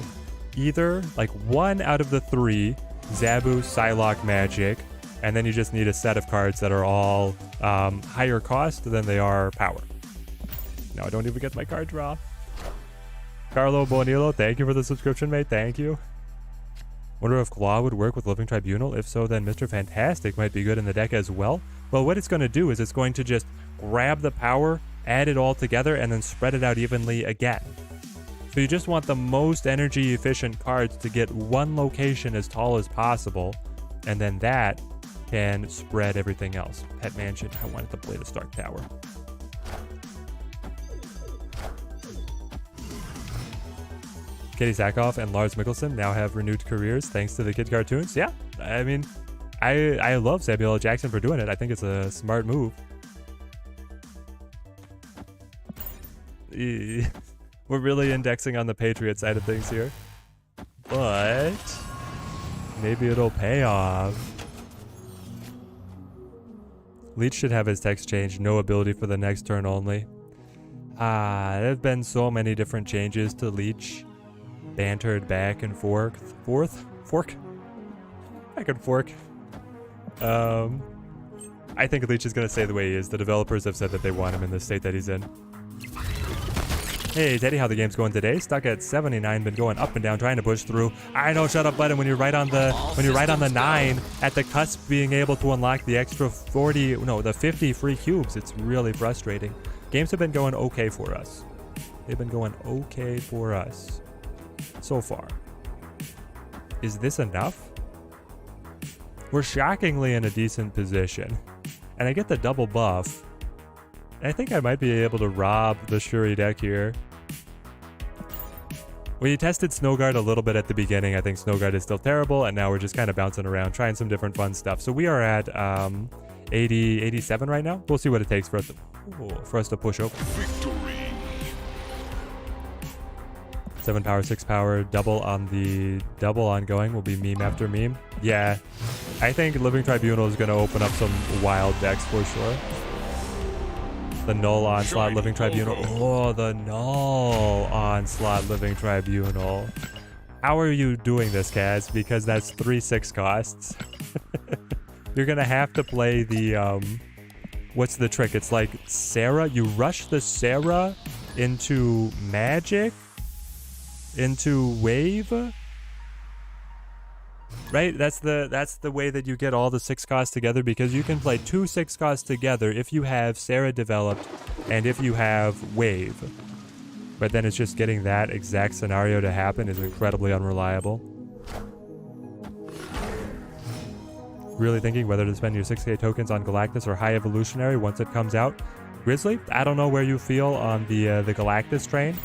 either like 1 out of the 3 Zabu, Psylocke, Magic, and then you just need a set of cards that are all higher cost than they are power. No, I don't even get my card draw. Carlo Bonillo, thank you for the subscription, mate. Thank you. Wonder if Claw would work with Living Tribunal. If so, then Mr. Fantastic might be good in the deck as well. Well, what it's going to do is it's going to just grab the power, add it all together, and then spread it out evenly again. So you just want the most energy efficient cards to get one location as tall as possible, and then that can spread everything else. Pet Mansion, I wanted to play the Stark Tower. Katie Sackhoff and Lars Mikkelsen now have renewed careers thanks to the kid cartoons. Yeah, I mean, I love Samuel L. Jackson for doing it. I think it's a smart move. We're really indexing on the Patriot side of things here. But maybe it'll pay off. Leech should have his text changed. No ability for the next turn only. There have been so many different changes to Leech. Bantered back and forth. Back and fork. I think Leech is going to stay the way he is. The developers have said that they want him in the state that he's in. Hey, Teddy, how the game's going today? Stuck at 79, been going up and down, trying to push through. I know, shut up, button. When you're right on the 9, at the cusp being able to unlock the extra 50 free cubes, it's really frustrating. Games have been going okay for us. They've been going okay for us. So far. Is this enough? We're shockingly in a decent position. And I get the double buff. I think I might be able to rob the Shuri deck here. We tested Snowguard a little bit at the beginning. I think Snowguard is still terrible, and now we're just kind of bouncing around, trying some different fun stuff. So we are at 87 right now. We'll see what it takes for us to push over. Victory. 7 power, 6 power, double ongoing will be meme after meme. Yeah, I think Living Tribunal is going to open up some wild decks for sure. The Null Onslaught Living Tribunal. Oh, the Null Onslaught Living Tribunal. How are you doing this, Kaz? Because that's 3/6 costs. You're going to have to play the, what's the trick? It's like Sera. You rush the Sera into Magic, into Wave. Right? That's the way that you get all the 6 costs together, because you can play 2 6 costs together if you have Sera developed and if you have Wave. But then it's just getting that exact scenario to happen is incredibly unreliable. Really thinking whether to spend your 6k tokens on Galactus or High Evolutionary once it comes out. Grizzly, I don't know where you feel on the Galactus train.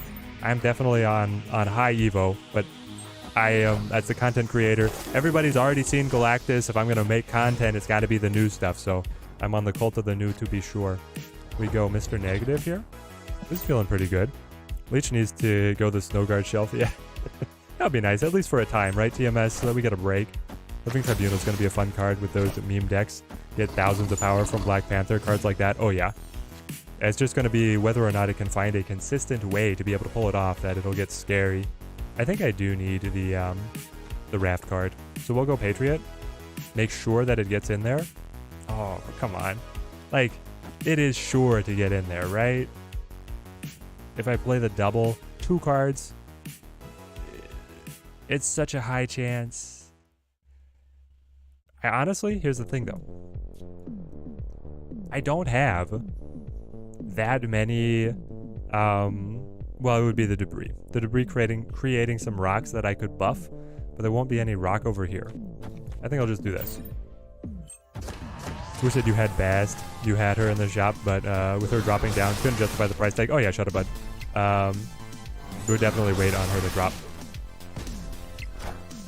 I'm definitely on High Evo, but I am, as a content creator, everybody's already seen Galactus. If I'm going to make content, it's got to be the new stuff. So I'm on the cult of the new to be sure. We go Mr. Negative here. This is feeling pretty good. Leech needs to go the Snowguard shelf. Yeah, that'd be nice, at least for a time, right, TMS? So that we get a break. Living Tribunal is going to be a fun card with those meme decks. Get thousands of power from Black Panther, cards like that. Oh, yeah. It's just going to be whether or not it can find a consistent way to be able to pull it off that it'll get scary. I think I do need the Raft card. So we'll go Patriot. Make sure that it gets in there. Oh, come on. Like, it is sure to get in there, right? If I play the double, 2 cards, it's such a high chance. I honestly, here's the thing though. I don't have that many, well, it would be the debris. The debris creating some rocks that I could buff, but there won't be any rock over here. I think I'll just do this. Wish that you had Bast. You had her in the shop, but with her dropping down, couldn't justify the price tag. Oh yeah, shut up, bud. We would definitely wait on her to drop.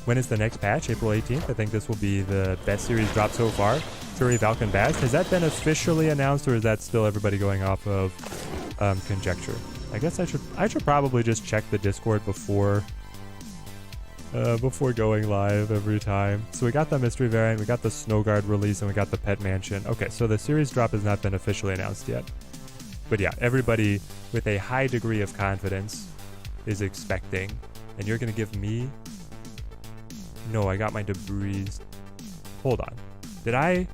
When is the next patch? April 18th. I think this will be the best series drop so far. Fury, Valken, Bast. Has that been officially announced, or is that still everybody going off of conjecture? I guess I should probably just check the Discord before going live every time. So we got the mystery variant, we got the Snowguard release, and we got the Pet Mansion. Okay, so the series drop has not been officially announced yet. But yeah, everybody with a high degree of confidence is expecting. And you're gonna give me... No, I got my debris. Hold on. Did I...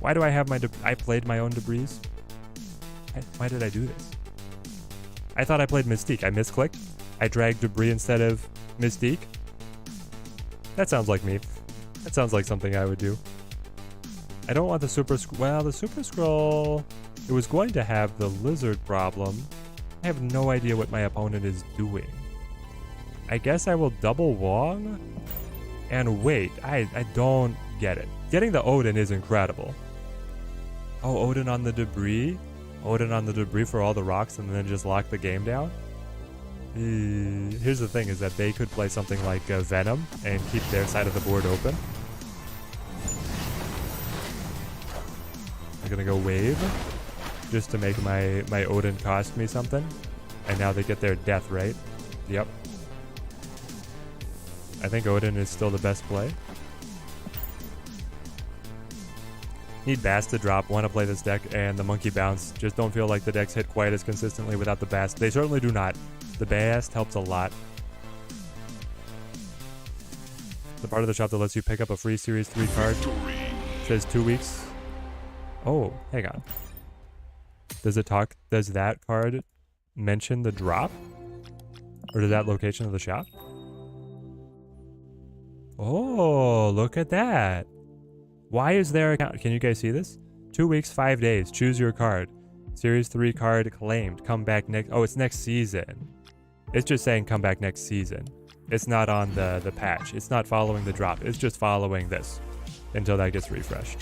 Why do I have my I played my own debris? Why did I do this? I thought I played Mystique. I misclicked. I dragged debris instead of Mystique. That sounds like me. That sounds like something I would do. I don't want the Super Scroll. Well, the Super Scroll... It was going to have the Lizard problem. I have no idea what my opponent is doing. I guess I will double Wong and wait. I don't get it. Getting the Odin is incredible. Oh, Odin on the debris? Odin on the debris for all the rocks and then just lock the game down? Here's the thing, is that they could play something like Venom and keep their side of the board open. I'm gonna go Wave just to make my Odin cost me something. And now they get their death, right? Yep. I think Odin is still the best play. Need Bast to drop, want to play this deck, and the Monkey Bounce. Just don't feel like the decks hit quite as consistently without the Bast. They certainly do not. The Bast helps a lot. The part of the shop that lets you pick up a free Series 3 card. Says 2 weeks. Oh, hang on. Does that card mention the drop? Or does that location of the shop? Oh, look at that. Why is there a count? Can you guys see this? 2 weeks, 5 days. Choose your card. Series 3 card claimed. Come back next... Oh, it's next season. It's just saying come back next season. It's not on the patch. It's not following the drop. It's just following this until that gets refreshed.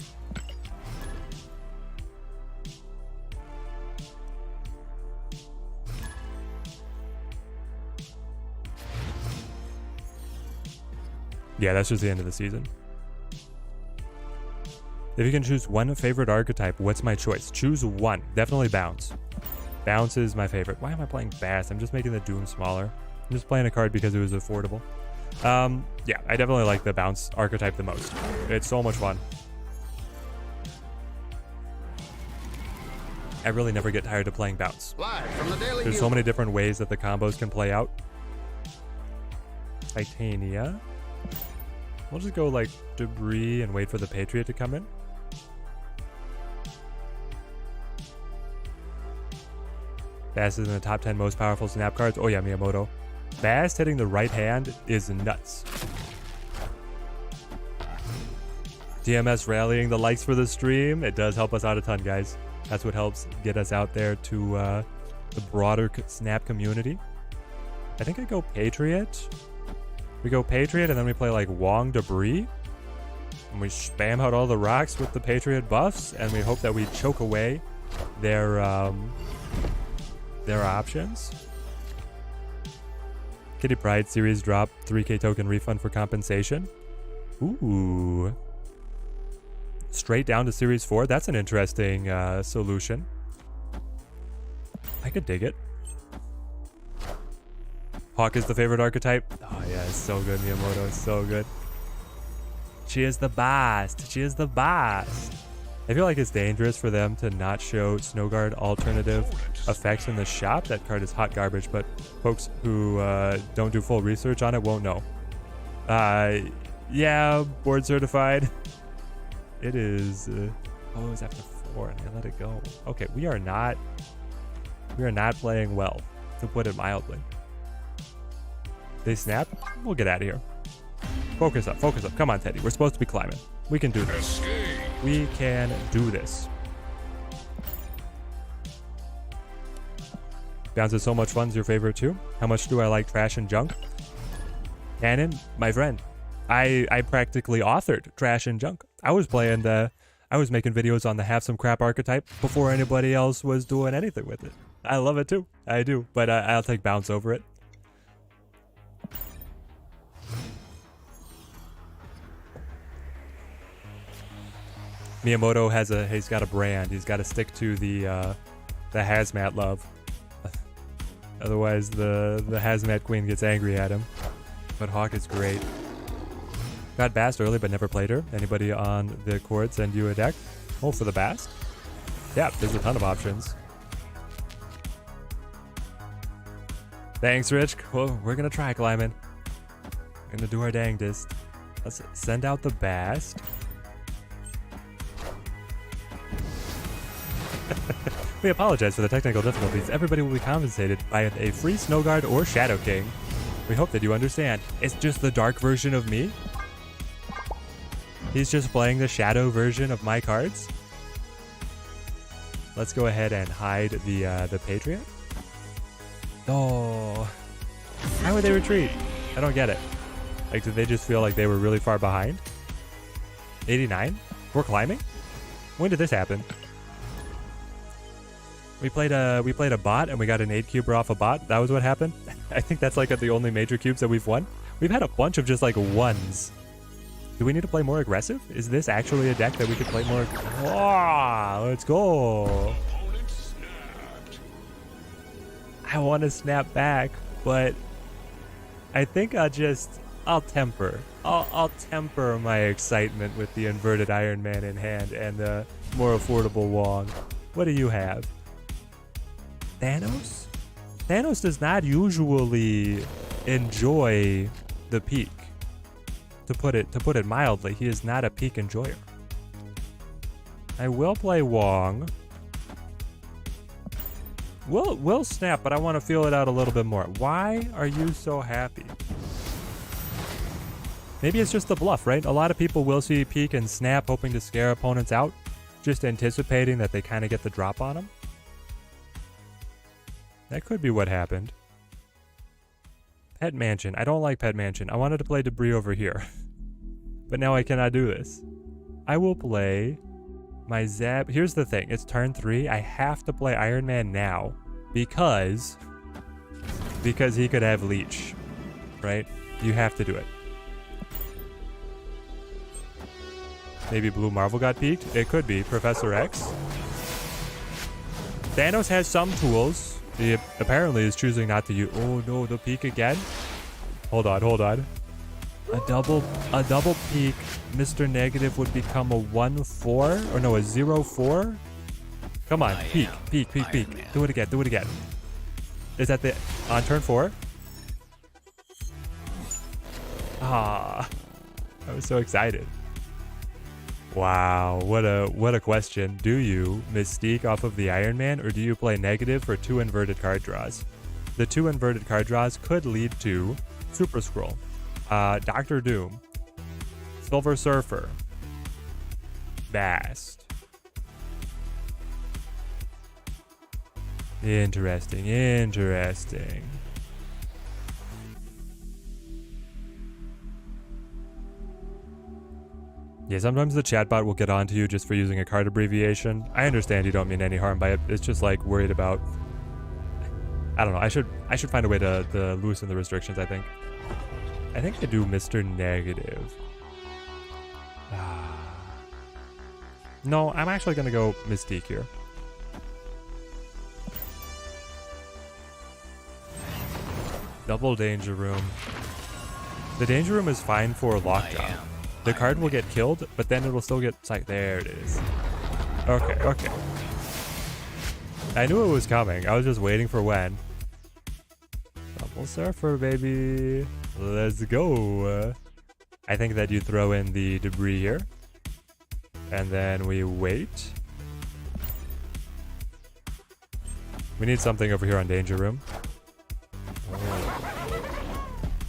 Yeah, that's just the end of the season. If you can choose one favorite archetype, what's my choice? Choose one. Definitely Bounce. Bounce is my favorite. Why am I playing Bass? I'm just making the Doom smaller. I'm just playing a card because it was affordable. Yeah, I definitely like the Bounce archetype the most. It's so much fun. I really never get tired of playing Bounce. Live from the Daily There's so many different ways that the combos can play out. Titania. We'll just go like Debris and wait for the Patriot to come in. Bass is in the top 10 most powerful snap cards. Oh yeah, Miyamoto. Bass hitting the right hand is nuts. DMS rallying the likes for the stream. It does help us out a ton, guys. That's what helps get us out there to the broader snap community. I think I go Patriot. We go Patriot and then we play like Wong Debris. And we spam out all the rocks with the Patriot buffs and we hope that we choke away their options. Kitty Pride series drop 3K token refund for compensation. Ooh. Straight down to series 4. That's an interesting solution. I could dig it. Hawk is the favorite archetype. Oh yeah, it's so good, Miyamoto. It's so good. She is the best. She is the best. I feel like it's dangerous for them to not show Snow Guard alternative effects in the shop. That card is hot garbage, but folks who don't do full research on it won't know. Yeah, board certified. It is. Oh, it's after 4, and they let it go. Okay, we are not playing well, to put it mildly. They snap. We'll get out of here. Focus up. Focus up. Come on, Teddy. We're supposed to be climbing. We can do this. We can do this. Bounce is so much fun. Is your favorite too? How much do I like trash and junk? Cannon, my friend. I practically authored trash and junk. I was making videos on the have some crap archetype before anybody else was doing anything with it. I love it too. I do. But I'll take Bounce over it. Miyamoto he's got a brand. He's got to stick to the Hazmat love. Otherwise the Hazmat queen gets angry at him. But Hawk is great. Got Bast early but never played her. Anybody on the court send you a deck? Oh, for the Bast? Yeah, there's a ton of options. Thanks, Rich. Well, we're gonna try climbing. We're gonna do our dangdest. Let's send out the Bast. We apologize for the technical difficulties. Everybody will be compensated by a free Snow Guard or Shadow King. We hope that you understand. It's just the dark version of me. He's just playing the shadow version of my cards. Let's go ahead and hide the Patriot. Oh, how would they retreat? I don't get it. Like, did they just feel like they were really far behind? 89? We're climbing? When did this happen? We played a bot and we got an 8 cuber off a bot. That was what happened. I think that's like the only major cubes that we've won. We've had a bunch of just like ones. Do we need to play more aggressive? Is this actually a deck that we could play more? Oh, let's go. I want to snap back, but I think I'll temper my excitement with the inverted Iron Man in hand and the more affordable Wong. What do you have? Thanos? Thanos does not usually enjoy the peak. To put it mildly, he is not a peak enjoyer. I will play Wong. We'll snap, but I want to feel it out a little bit more. Why are you so happy? Maybe it's just the bluff, right? A lot of people will see peek and snap, hoping to scare opponents out, just anticipating that they kind of get the drop on them. That could be what happened. Pet Mansion. I don't like Pet Mansion. I wanted to play Debris over here. But now I cannot do this. I will play my Zab. Here's the thing. It's turn 3. I have to play Iron Man now because he could have Leech, right? You have to do it. Maybe Blue Marvel got peaked. It could be Professor X. Thanos has some tools. He apparently is choosing not to use. Oh no, the peak again. Hold on, hold on. A double peak. Mr. Negative would become a 1-4 or no, a 0-4. Come on, peak. Do it again. Do it again. Is that the on turn 4? Ah, I was so excited. Wow, what a question. Do you Mystique off of the Iron Man, or do you play negative for 2 inverted card draws? The 2 inverted card draws could lead to Super Scroll, Doctor Doom, Silver Surfer, Bast. Interesting. Yeah, sometimes the chatbot will get onto you just for using a card abbreviation. I understand you don't mean any harm by it. It's just like worried about. I don't know. I should find a way to loosen the restrictions. I think I do Mr. Negative. No, I'm actually gonna go Mystique here. Double Danger Room. The Danger Room is fine for lockdown. The card will get killed, but then it will still get psyched. There it is. Okay. I knew it was coming. I was just waiting for when. Double Surfer, baby. Let's go. I think that you throw in the debris here. And then we wait. We need something over here on Danger Room.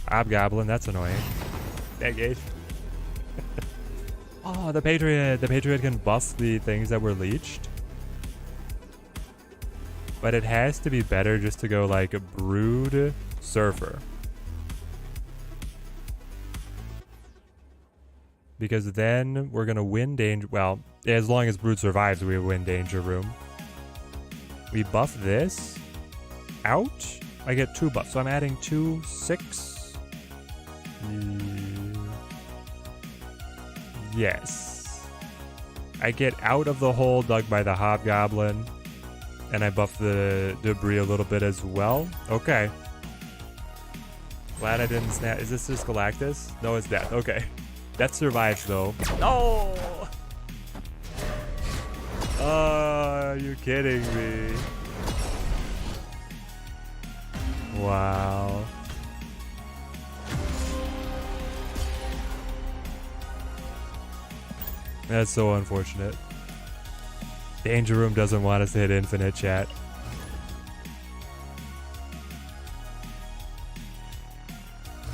Hobgoblin, that's annoying. Negate. Oh, the Patriot. The Patriot can buff the things that were leeched. But it has to be better just to go like a Brood Surfer. Because then we're going to win Danger... Well, as long as Brood survives, we win Danger Room. We buff this. Out. I get 2 buffs. So I'm adding 2, 6... Yes. I get out of the hole dug by the Hobgoblin. And I buff the debris a little bit as well. Okay. Glad I didn't snap. Is this just Galactus? No, it's Death. Okay. Death survives though. No! Oh, you're kidding me. Wow. That's so unfortunate. Danger Room doesn't want us to hit infinite, chat.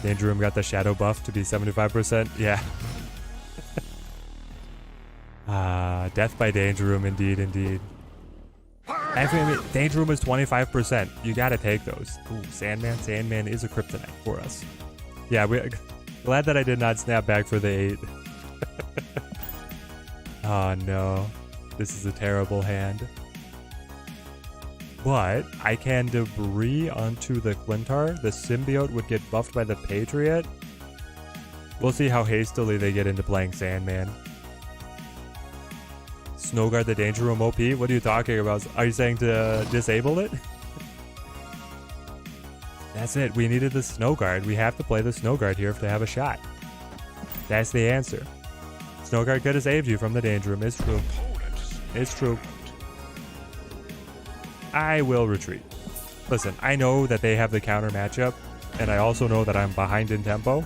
Danger Room got the shadow buff to be 75%. Yeah. Death by Danger Room, indeed. Actually, I mean, Danger Room is 25%. You gotta take those. Ooh, Sandman. Sandman is a kryptonite for us. Yeah, we're glad that I did not snap back for the 8. Oh no, this is a terrible hand. But I can debris onto the Clintar. The symbiote would get buffed by the Patriot. We'll see how hastily they get into playing Sandman. Snowguard the Danger Room OP? What are you talking about? Are you saying to disable it? That's it. We needed the Snowguard. We have to play the Snowguard here to have a shot. That's the answer. Snowguard could have saved you from the Danger Room. It's true. It's true. I will retreat. Listen, I know that they have the counter matchup, and I also know that I'm behind in tempo.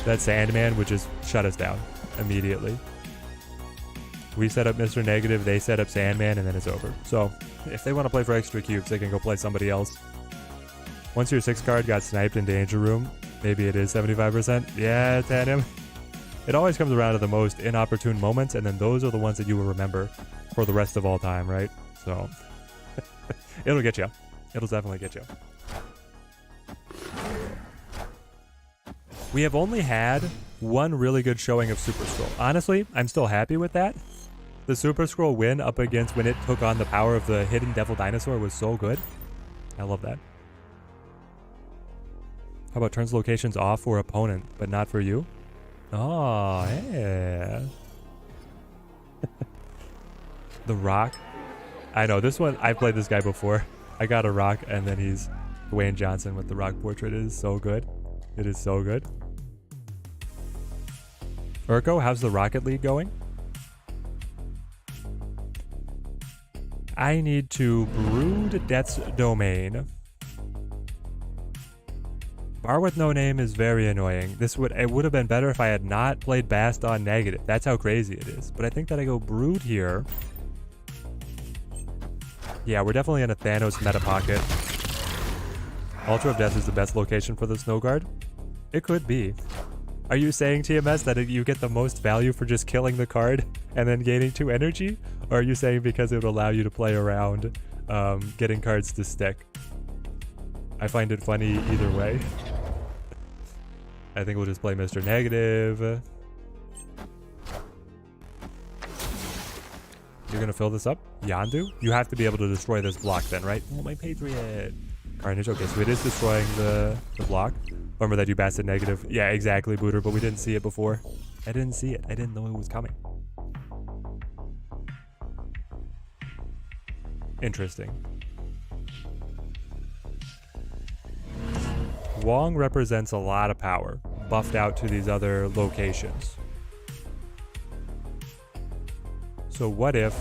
That Sandman would just shut us down immediately. We set up Mr. Negative, they set up Sandman, and then it's over. So, if they want to play for extra cubes, they can go play somebody else. Once your 6 card got sniped in Danger Room, maybe it is 75%. Yeah, it's at him. It always comes around to the most inopportune moments, and then those are the ones that you will remember for the rest of all time, right? So, it'll get you. It'll definitely get you. We have only had one really good showing of Super Scroll. Honestly, I'm still happy with that. The Super Scroll win up against when it took on the power of the Hidden Devil Dinosaur was so good. I love that. How about turns locations off for opponent, but not for you? Oh, yeah. The Rock. I know, this one, I played this guy before. I got a Rock, and then he's Dwayne Johnson with the Rock portrait. It is so good. It is so good. Urko, how's the Rocket League going? I need to brood Death's Domain. Bar with no name is very annoying. It would have been better if I had not played Bast on negative. That's how crazy it is. But I think that I go brood here. Yeah, we're definitely in a Thanos meta pocket. Ultra of Death is the best location for the Snow Guard. It could be. Are you saying, TMS, that you get the most value for just killing the card and then gaining 2 energy? Or are you saying because it would allow you to play around getting cards to stick? I find it funny either way. I think we'll just play Mr. Negative. You're gonna fill this up? Yandu? You have to be able to destroy this block then, right? Oh, my Patriot. Carnage. Okay, so it is destroying the block. Remember that you basted negative. Yeah, exactly, Booter, but we didn't see it before. I didn't see it. I didn't know it was coming. Interesting. Wong represents a lot of power, buffed out to these other locations. So what if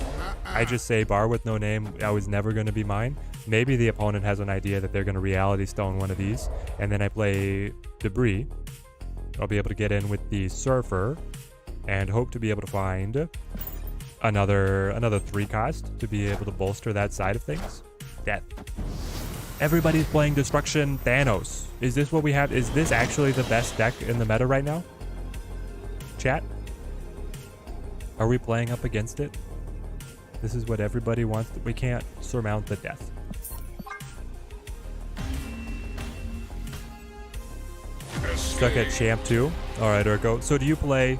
I just say bar with no name, I was never going to be mine? Maybe the opponent has an idea that they're going to reality stone one of these, and then I play debris. I'll be able to get in with the surfer and hope to be able to find another 3 cost to be able to bolster that side of things. Death. Everybody's playing Destruction Thanos. Is this what we have? Is this actually the best deck in the meta right now? Chat? Are we playing up against it? This is what everybody wants. We can't surmount the death. Stuck at Champ 2. Alright, Urko. So do you play...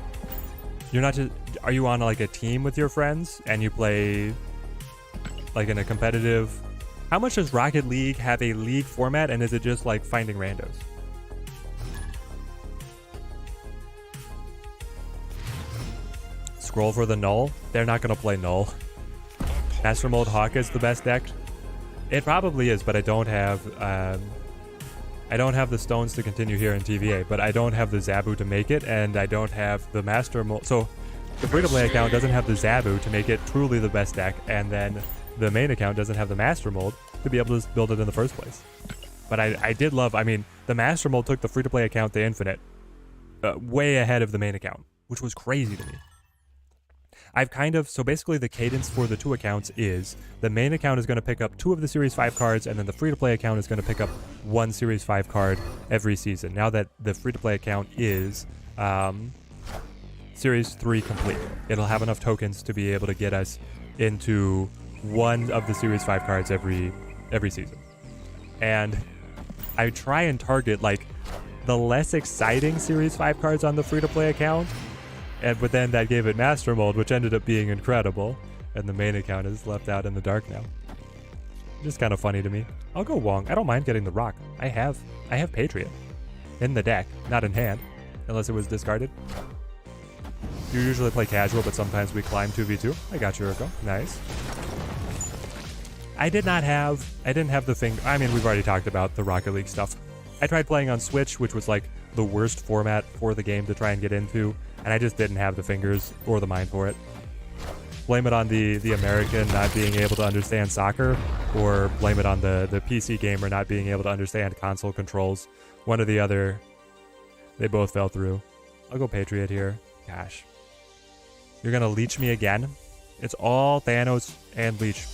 You're not just... Are you on like a team with your friends and you play like in a competitive... How much does Rocket League have a league format, and is it just like finding randos? Scroll for the null? They're not going to play null. Master Mold Hawk is the best deck. It probably is, but I don't have the stones to continue here in TVA, but I don't have the Zabu to make it, and I don't have the Master Mold. So the free-to-play account doesn't have the Zabu to make it truly the best deck, and then the main account doesn't have the Master Mold to be able to build it in the first place. But I did love, I mean, the Master Mold took the free-to-play account to infinite way ahead of the main account, which was crazy to me. So basically the cadence for the 2 accounts is the main account is going to pick up 2 of the Series 5 cards, and then the free-to-play account is going to pick up 1 Series 5 card every season. Now that the free-to-play account is Series 3 complete, it'll have enough tokens to be able to get us into 1 of the Series 5 cards every season. And I try and target like the less exciting Series 5 cards on the free-to-play account, but then that gave it Master Mold, which ended up being incredible, and the main account is left out in the dark now. Just kind of funny to me. I'll go Wong. I don't mind getting the Rock. I have Patriot in the deck, not in hand, unless it was discarded. You usually play casual, but sometimes we climb 2v2. I got you, Urko. Nice. I didn't have the thing. I mean, we've already talked about the Rocket League stuff. I tried playing on Switch, which was like the worst format for the game to try and get into, and I just didn't have the fingers or the mind for it. Blame it on the American not being able to understand soccer, or blame it on the PC gamer not being able to understand console controls. One or the other. They both fell through. I'll go Patriot here. Gosh. You're gonna Leech me again? It's all Thanos and Leech.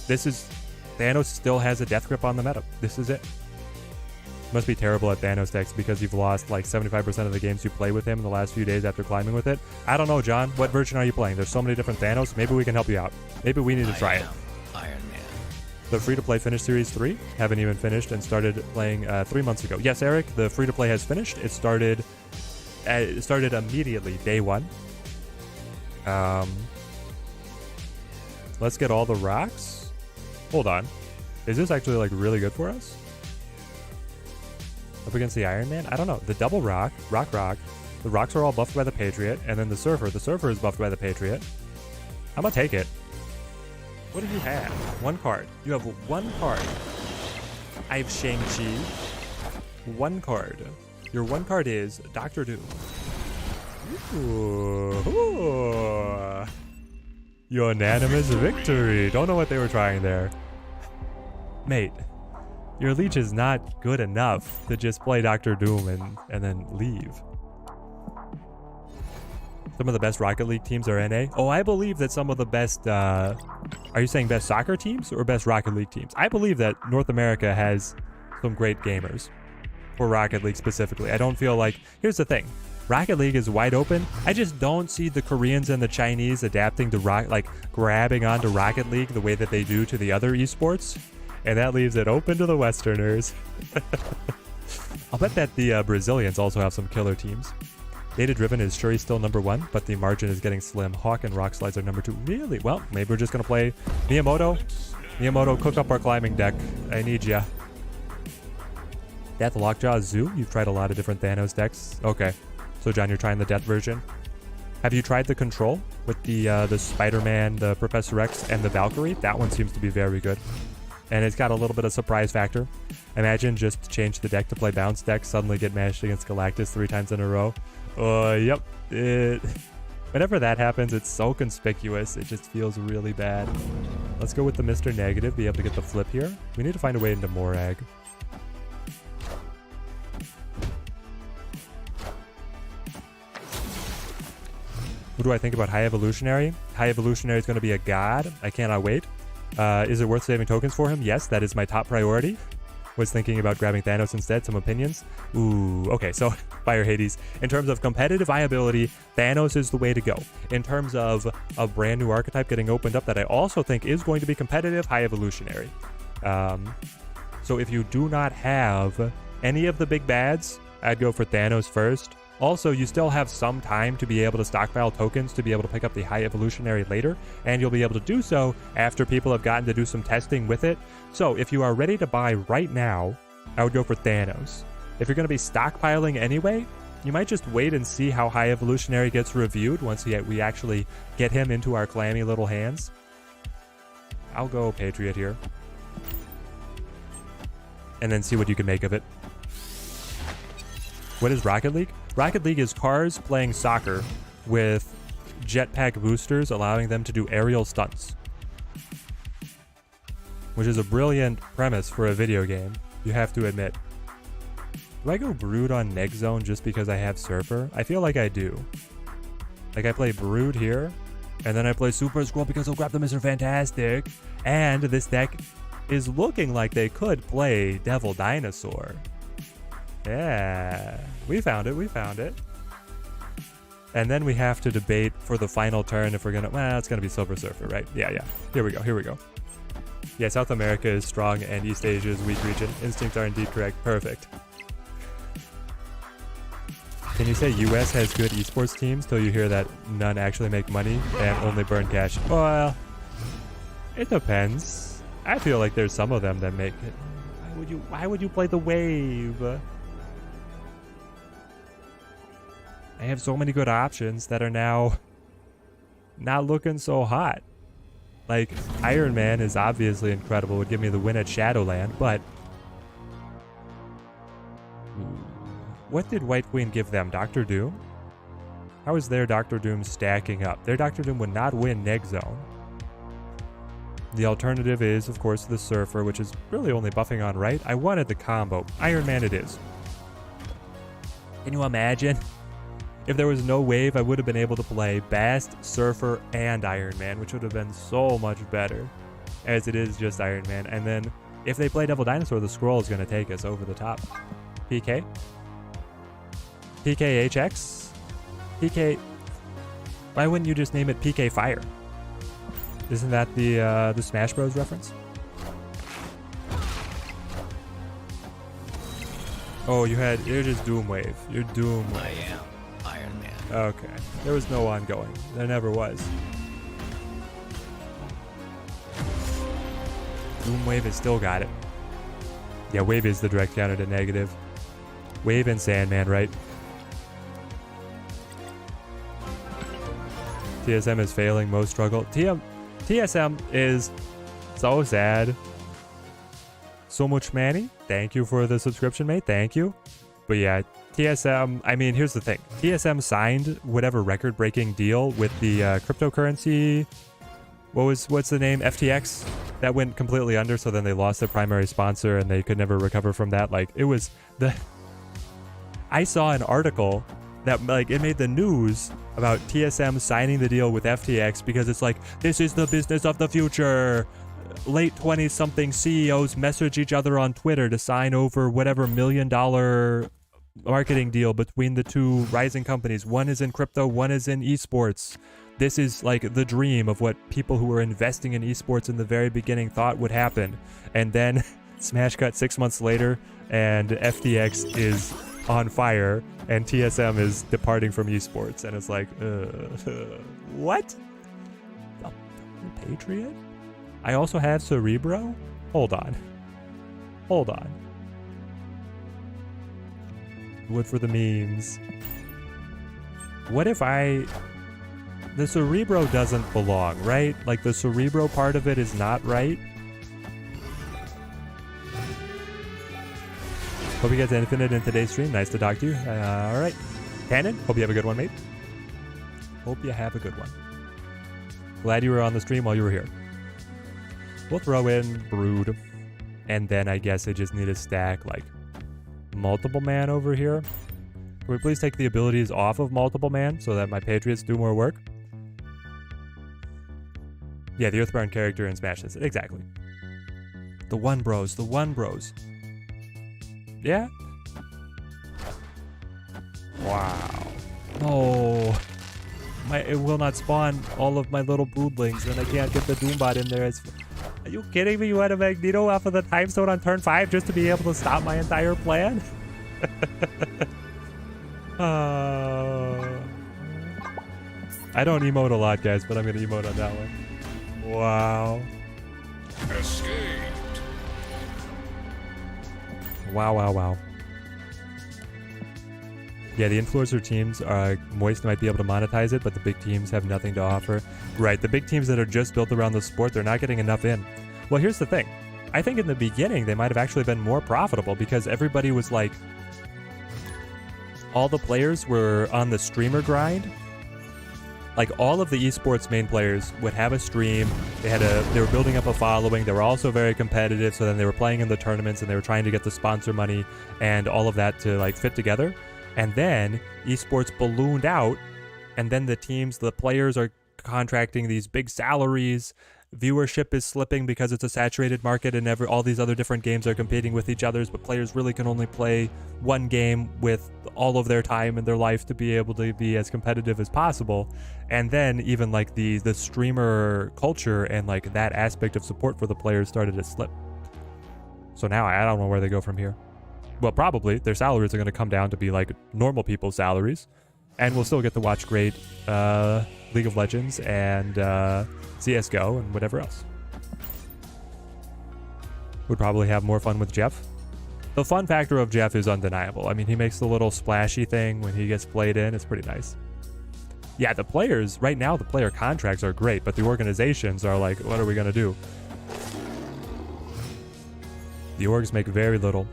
Thanos still has a death grip on the meta. This is it. Must be terrible at Thanos decks because you've lost like 75% of the games you play with him in the last few days after climbing with it. I don't know, John. What version are you playing? There's so many different Thanos. Maybe we can help you out. Maybe we need to try it. Iron Man. The free-to-play finished Series 3. Haven't even finished and started playing 3 months ago. Yes, Eric, the free-to-play has finished. It started immediately, day 1. Let's get all the rocks. Hold on. Is this actually like really good for us? Up against the Iron Man? I don't know. The double rock, the The rocks are all buffed by the Patriot, and then the Surfer is buffed by the Patriot. I'm gonna take it. What do you have? One card. You have one card. I have Shang-Chi. One card. Your one card is Doctor Doom. Ooh. Unanimous victory. Don't know what they were trying there. Mate, your Leech is not good enough to just play Doctor Doom and then leave. Some of the best Rocket League teams are NA. Oh, I believe that some of the best, are you saying best soccer teams or best Rocket League teams? I believe that North America has some great gamers for Rocket League specifically. I don't feel like, here's the thing. Rocket League is wide open. I just don't see the Koreans and the Chinese adapting to grabbing onto Rocket League the way that they do to the other esports. And that leaves it open to the Westerners. I'll bet that the Brazilians also have some killer teams. Data driven is Shuri still number 1, but the margin is getting slim. Hawk and Rock Slides are number 2. Really? Well, maybe we're just going to play Miyamoto. Miyamoto, cook up our climbing deck. I need ya. Death Lockjaw Zoo? You've tried a lot of different Thanos decks. Okay. So, John, you're trying the Death version. Have you tried the Control with the Spider-Man, the Professor X, and the Valkyrie? That one seems to be very good. And it's got a little bit of surprise factor. Imagine just change the deck to play bounce deck, suddenly get matched against Galactus 3 times in a row. Yep. Whenever that happens, it's so conspicuous. It just feels really bad. Let's go with the Mr. Negative, be able to get the flip here. We need to find a way into Morag. What do I think about High Evolutionary? High Evolutionary is going to be a god. I cannot wait. Is it worth saving tokens for him? Yes, that is my top priority. Was thinking about grabbing Thanos instead. Some opinions? Ooh, okay, so Fire Hades. In terms of competitive viability, Thanos is the way to go. In terms of a brand new archetype getting opened up that I also think is going to be competitive, High Evolutionary. So if you do not have any of the big bads, I'd go for Thanos first. Also, you still have some time to be able to stockpile tokens to be able to pick up the High Evolutionary later, and you'll be able to do so after people have gotten to do some testing with it. So if you are ready to buy right now, I would go for Thanos. If you're going to be stockpiling anyway, you might just wait and see how High Evolutionary gets reviewed once we actually get him into our clammy little hands. I'll go Patriot here. And then see what you can make of it. What is Rocket League? Rocket League is cars playing soccer with jetpack boosters, allowing them to do aerial stunts. Which is a brilliant premise for a video game, you have to admit. Do I go Brood on Neg Zone just because I have Surfer? I feel like I do. Like I play Brood here, and then I play Super Scroll because I'll grab the Mr. Fantastic. And this deck is looking like they could play Devil Dinosaur. Yeah, we found it. And then we have to debate for the final turn if we're gonna, well, it's gonna be Silver Surfer, right? Yeah. Here we go. Yeah, South America is strong and East Asia is weak region. Instincts are indeed correct. Perfect. Can you say US has good esports teams till you hear that none actually make money and only burn cash? Well, it depends. I feel like there's some of them that make it. Why would you play the wave? I have so many good options that are now not looking so hot. Like, Iron Man is obviously incredible, would give me the win at Shadowland, but what did White Queen give them? Dr. Doom? How is their Dr. Doom stacking up? Their Dr. Doom would not win Neg Zone. The alternative is, of course, the Surfer, which is really only buffing on right. I wanted the combo. Iron Man it is. Can you imagine? If there was no wave, I would have been able to play Bast, Surfer, and Iron Man, which would have been so much better, as it is just Iron Man. And then, if they play Devil Dinosaur, the Scroll is going to take us over the top. PK? PKHX? PK... Why wouldn't you just name it PK Fire? Isn't that the Smash Bros. Reference? Oh, you're just Doom Wave. You're Doom Wave. I am Iron Man. Okay. There was no ongoing. There never was. Doom Wave has still got it. Yeah, Wave is the direct counter to negative. Wave and Sandman, right? TSM is failing, most struggle. TSM is so sad. So much money. Thank you for the subscription, mate. Thank you. But yeah, TSM, I mean, here's the thing. TSM signed whatever record-breaking deal with the cryptocurrency. What's the name? FTX? That went completely under, so then they lost their primary sponsor and they could never recover from that. Like, it was the... I saw an article that, like, it made the news about TSM signing the deal with FTX because it's like, this is the business of the future. Late 20-something CEOs message each other on Twitter to sign over whatever $1 million marketing deal between the two rising companies. One is in crypto, one is in esports. This is like the dream of what people who were investing in esports in the very beginning thought would happen. And then smash cut 6 months later, and FTX is on fire, and TSM is departing from esports. And it's like, what? The Patriot? I also have Cerebro? Hold on. Wood for the memes. What if the Cerebro doesn't belong, right? Like, the Cerebro part of it is not right. Hope you guys had Infinite in today's stream. Nice to talk to you. All right. Cannon, hope you have a good one, mate. Hope you have a good one. Glad you were on the stream while you were here. We'll throw in Brood. And then I guess I just need to stack, like, Multiple Man over here. Can we please take the abilities off of Multiple Man so that my Patriots do more work? Yeah, the Earthbound character in Smash this. Exactly. The one bros. Yeah? Wow. No. It will not spawn all of my little broodlings, and I can't get the Doombot in there. Are you kidding me? You had a Magneto off of the time stone on turn 5 just to be able to stop my entire plan? I don't emote a lot, guys, but I'm going to emote on that one. Wow. Escaped. Wow. Yeah, the influencer teams, Moist might be able to monetize it, but the big teams have nothing to offer. Right, the big teams that are just built around the sport, they're not getting enough in. Well, here's the thing. I think in the beginning, they might have actually been more profitable because everybody was like... all the players were on the streamer grind. Like, all of the esports main players would have a stream. They were building up a following. They were also very competitive, so then they were playing in the tournaments and they were trying to get the sponsor money and all of that to, like, fit together. And then esports ballooned out, and then the players are contracting these big salaries. Viewership is slipping because it's a saturated market, and all these other different games are competing with each other, but players really can only play one game with all of their time in their life to be able to be as competitive as possible. And then even like the streamer culture and like that aspect of support for the players started to slip. So now I don't know where they go from here. Well, probably their salaries are going to come down to be like normal people's salaries, and we'll still get to watch great League of Legends and CSGO and whatever else. Would probably have more fun with Jeff. The fun factor of Jeff is undeniable. I mean, he makes the little splashy thing when he gets played in. It's pretty nice. Yeah, the players, right now, the player contracts are great, but the organizations are like, what are we going to do? The orgs make very little.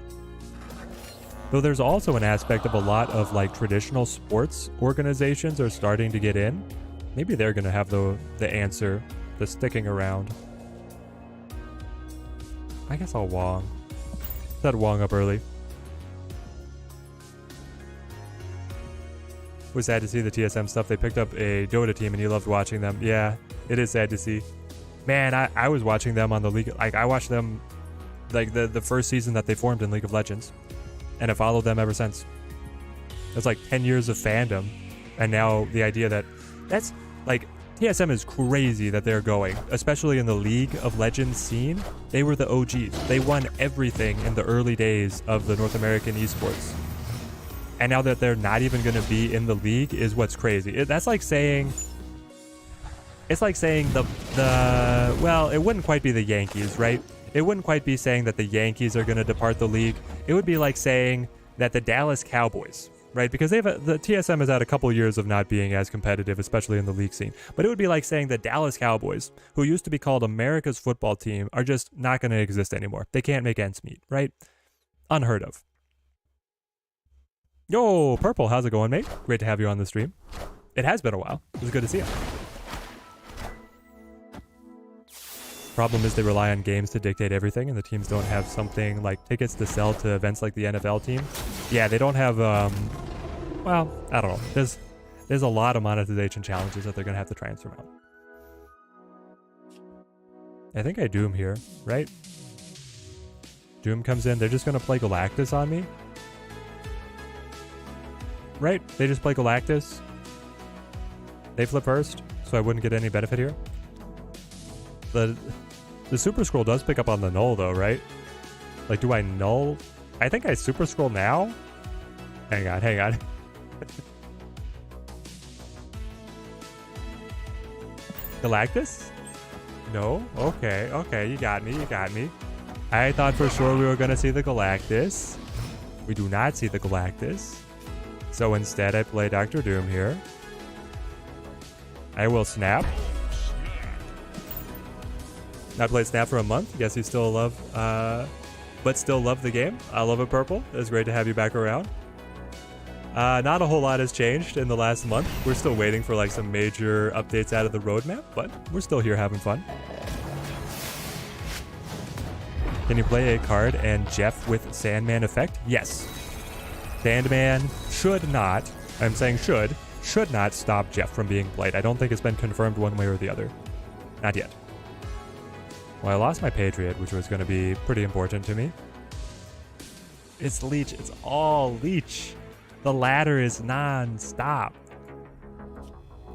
Though there's also an aspect of a lot of like traditional sports organizations are starting to get in. Maybe they're going to have the answer, the sticking around. I guess I'll Wong. Set Wong up early. It was sad to see the TSM stuff. They picked up a Dota team and you loved watching them. Yeah, it is sad to see. Man, I was watching them on the League. Like, I watched them like the first season that they formed in League of Legends. And I followed them ever since. It's like 10 years of fandom. And now the idea that's like, TSM is crazy that they're going, especially in the League of Legends scene. They were the OGs. They won everything in the early days of the North American esports. And now that they're not even going to be in the league is what's crazy. That's like saying... It's like saying well, it wouldn't quite be the Yankees, right? It wouldn't quite be saying that the Yankees are going to depart the league. It would be like saying that the Dallas Cowboys right? Because the TSM has had a couple years of not being as competitive, especially in the league scene. But it would be like saying the Dallas Cowboys, who used to be called America's football team, are just not going to exist anymore. They can't make ends meet, right? Unheard of. Yo, Purple, how's it going, mate? Great to have you on the stream. It has been a while. It was good to see you. Problem is they rely on games to dictate everything, and the teams don't have something like tickets to sell to events like the NFL team. Yeah, they don't have, well, I don't know. There's a lot of monetization challenges that they're going to have to try and surmount. I think I Doom here, right? Doom comes in. They're just going to play Galactus on me. Right? They just play Galactus. They flip first, so I wouldn't get any benefit here. The Super Scroll does pick up on the null, though, right? Like, do I null? I think I Super Scroll now? Hang on. Galactus? No? Okay, you got me. I thought for sure we were going to see the Galactus. We do not see the Galactus. So instead, I play Dr. Doom here. I will snap. I played Snap for a month. Guess you still love, but still love the game. I love it, Purple. It's great to have you back around. Not a whole lot has changed in the last month. We're still waiting for like some major updates out of the roadmap, but we're still here having fun. Can you play a card and Jeff with Sandman effect? Yes. Sandman should not, I'm saying should not stop Jeff from being played. I don't think it's been confirmed one way or the other. Not yet. Well, I lost my Patriot, which was going to be pretty important to me. It's Leech. It's all Leech. The ladder is non-stop.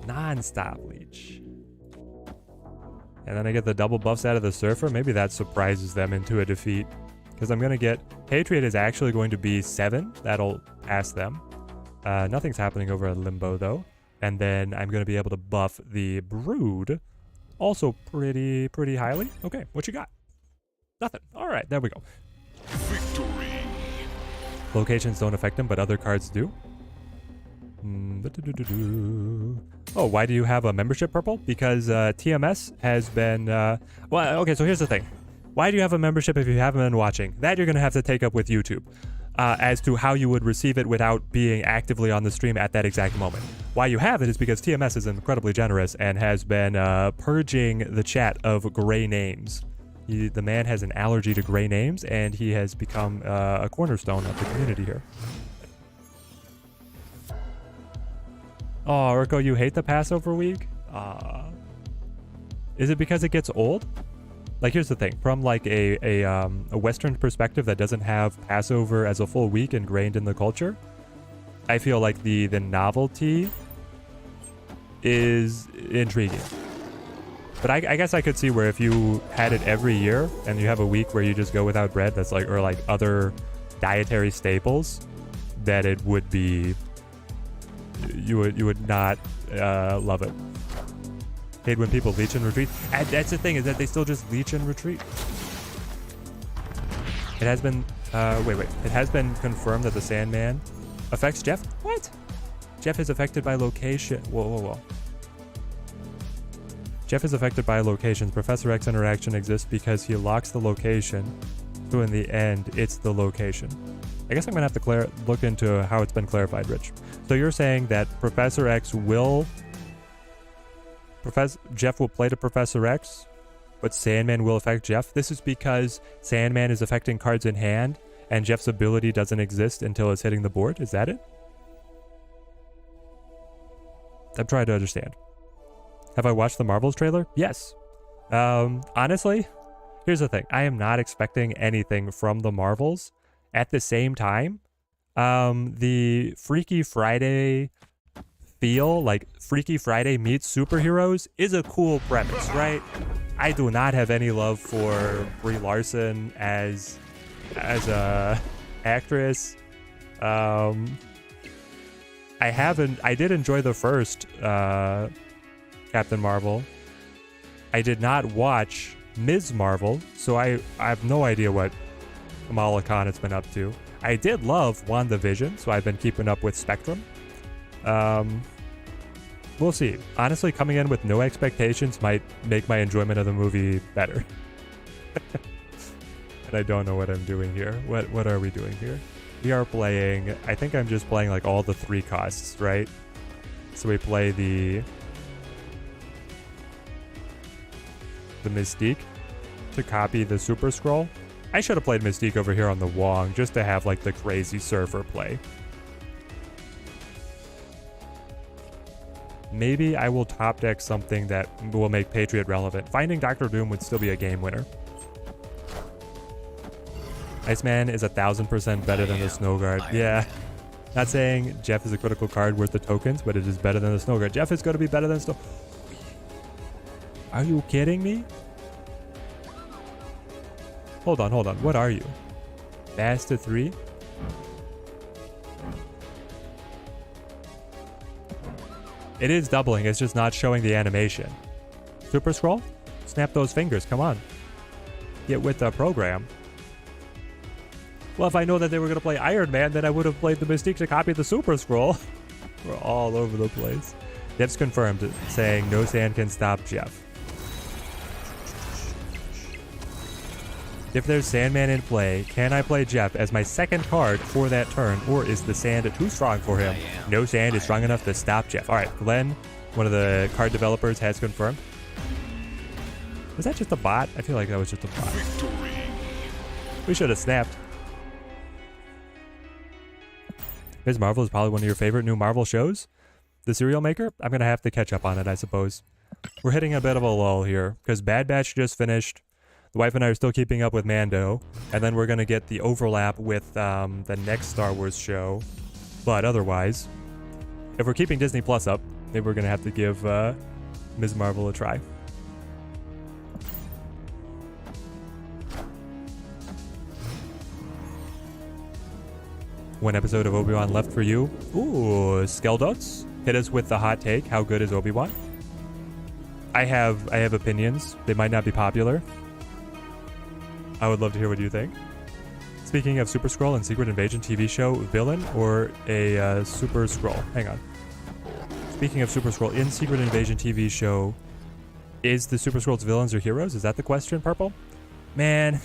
Non-stop Leech. And then I get the double buffs out of the Surfer. Maybe that surprises them into a defeat. Because I'm going to get... Patriot is actually going to be 7. That'll pass them. Nothing's happening over at Limbo, though. And then I'm going to be able to buff the Brood. Also pretty highly. Okay, what you got? Nothing. All right, there we go. Victory. Locations don't affect them, but other cards do. Oh, why do you have a membership, Purple? Because TMS has been... well, okay, so here's the thing. Why do you have a membership if you haven't been watching? That you're going to have to take up with YouTube. As to how you would receive it without being actively on the stream at that exact moment. Why you have it is because TMS is incredibly generous and has been purging the chat of gray names. The man has an allergy to gray names, and he has become a cornerstone of the community here. Oh, Urko, you hate the Passover week? Is it because it gets old? Like, here's the thing. From, like, a Western perspective that doesn't have Passover as a full week ingrained in the culture, I feel like the novelty is intriguing. But I guess I could see where if you had it every year and you have a week where you just go without bread, that's like, or like other dietary staples, that it would be, you would not love it. Hate when people leech and retreat. And that's the thing, is that they still just leech and retreat. It has been, it has been confirmed that the Sandman affects Jeff? What? Jeff is affected by location. Whoa. Jeff is affected by locations. Professor X interaction exists because he locks the location. So in the end, it's the location. I guess I'm going to have to look into how it's been clarified, Rich. So you're saying that Professor X will... Jeff will play to Professor X, but Sandman will affect Jeff? This is because Sandman is affecting cards in hand, and Jeff's ability doesn't exist until it's hitting the board? Is that it? I'm trying to understand. Have I watched the Marvels trailer? Yes. Honestly, here's the thing. I am not expecting anything from the Marvels. At the same time, the Freaky Friday feel, like Freaky Friday meets superheroes, is a cool premise, right? I do not have any love for Brie Larson as a actress. I did enjoy the first Captain Marvel. I did not watch Ms. Marvel, so I have no idea what Kamala Khan has been up to. I did love WandaVision, so I've been keeping up with Spectrum. We'll see. Honestly, coming in with no expectations might make my enjoyment of the movie better. And I don't know what I'm doing here. What are we doing here? We are playing, I think I'm just playing like all the 3 costs, right? So we play the Mystique to copy the Super Scroll. I should have played Mystique over here on the Wong just to have like the crazy surfer play. Maybe I will top deck something that will make Patriot relevant. Finding Dr. Doom would still be a game winner. Iceman is 1000% better than the Snow Guard. Yeah. Not saying Jeff is a critical card worth the tokens, but it is better than the Snow Guard. Jeff is going to be better than Snow. Are you kidding me? Hold on. What are you? Fast to 3? It is doubling. It's just not showing the animation. Super Scroll? Snap those fingers. Come on. Get with the program. Well, if I know that they were going to play Iron Man, then I would have played the Mystique to copy the Super Scroll. We're all over the place. Jeff's confirmed, saying no sand can stop Jeff. If there's Sandman in play, can I play Jeff as my second card for that turn, or is the sand too strong for him? No sand is strong enough to stop Jeff. All right, Glenn, one of the card developers, has confirmed. Was that just a bot? I feel like that was just a bot. Victory. We should have snapped. Ms. Marvel is probably one of your favorite new Marvel shows. The Serial Maker? I'm going to have to catch up on it, I suppose. We're hitting a bit of a lull here, because Bad Batch just finished. The wife and I are still keeping up with Mando, and then we're going to get the overlap with the next Star Wars show. But otherwise, if we're keeping Disney Plus up, maybe we're going to have to give Ms. Marvel a try. One episode of Obi-Wan left for you. Ooh, Skeldots, hit us with the hot take. How good is Obi-Wan? I have opinions. They might not be popular. I would love to hear what you think. Speaking of Super Skrull and Secret Invasion TV show, villain or a Super Skrull? Hang on. Speaking of Super Skrull, in Secret Invasion TV show, is the Super Skrull's villains or heroes? Is that the question, Purple? Man,